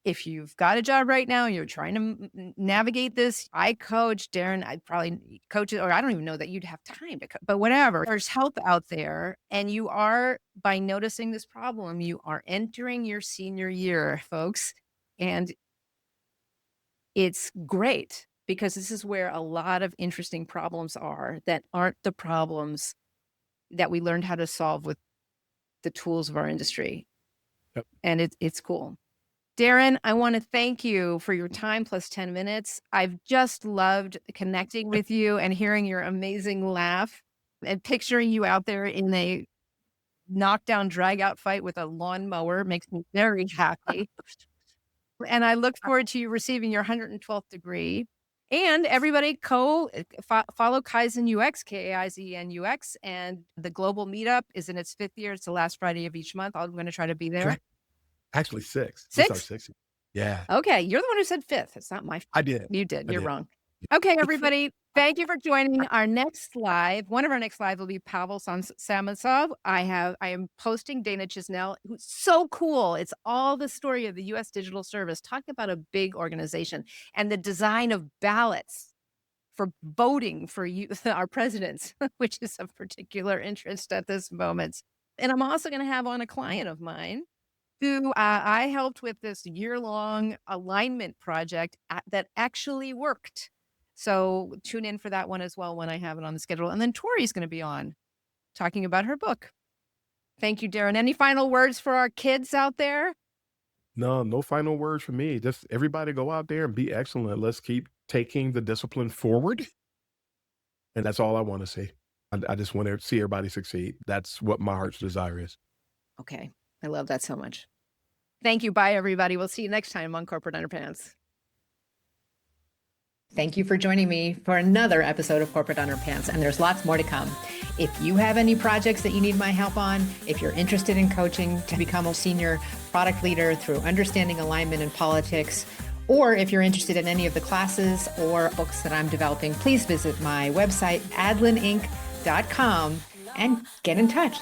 if you've got a job right now, you're trying to navigate this. I coach Darren. I'd probably coach it, or I don't even know that you'd have time to but whatever. There's help out there. And you are, by noticing this problem, you are entering your senior year, folks. And it's great because this is where a lot of interesting problems are that aren't the problems that we learned how to solve with the tools of our industry. Yep. And it's cool. Darren, I want to thank you for your time plus 10 minutes. I've just loved connecting with you and hearing your amazing laugh and picturing you out there in a knockdown drag out fight with a lawnmower makes me very happy. And I look forward to you receiving your 112th degree. And everybody follow Kaizen UX, Kaizen UX. And the global meetup is in its 5th year. It's the last Friday of each month. I'm going to try to be there. Actually, 6. This is our 6? 6th. Yeah, Okay. You're the one who said 5th. It's not my I did. You did. I You're did. wrong. Okay, everybody. Thank you for joining our next live. One of our next live will be Pavel Samosov. I am posting Dana Chisnell, who's so cool. It's all the story of the U.S. Digital Service, talking about a big organization and the design of ballots for voting for our presidents, which is of particular interest at this moment. And I'm also going to have on a client of mine who I helped with this year-long alignment project that actually worked. So tune in for that one as well when I have it on the schedule. And then Tori's going to be on talking about her book. Thank you, Darren. Any final words for our kids out there? No final words for me. Just everybody go out there and be excellent. Let's keep taking the discipline forward. And that's all I want to see. I just want to see everybody succeed. That's what my heart's desire is. Okay. I love that so much. Thank you. Bye, everybody. We'll see you next time on Corporate Underpants. Thank you for joining me for another episode of Corporate Underpants, and there's lots more to come. If you have any projects that you need my help on, if you're interested in coaching to become a senior product leader through understanding alignment and politics, or if you're interested in any of the classes or books that I'm developing, please visit my website, adlininc.com, and get in touch.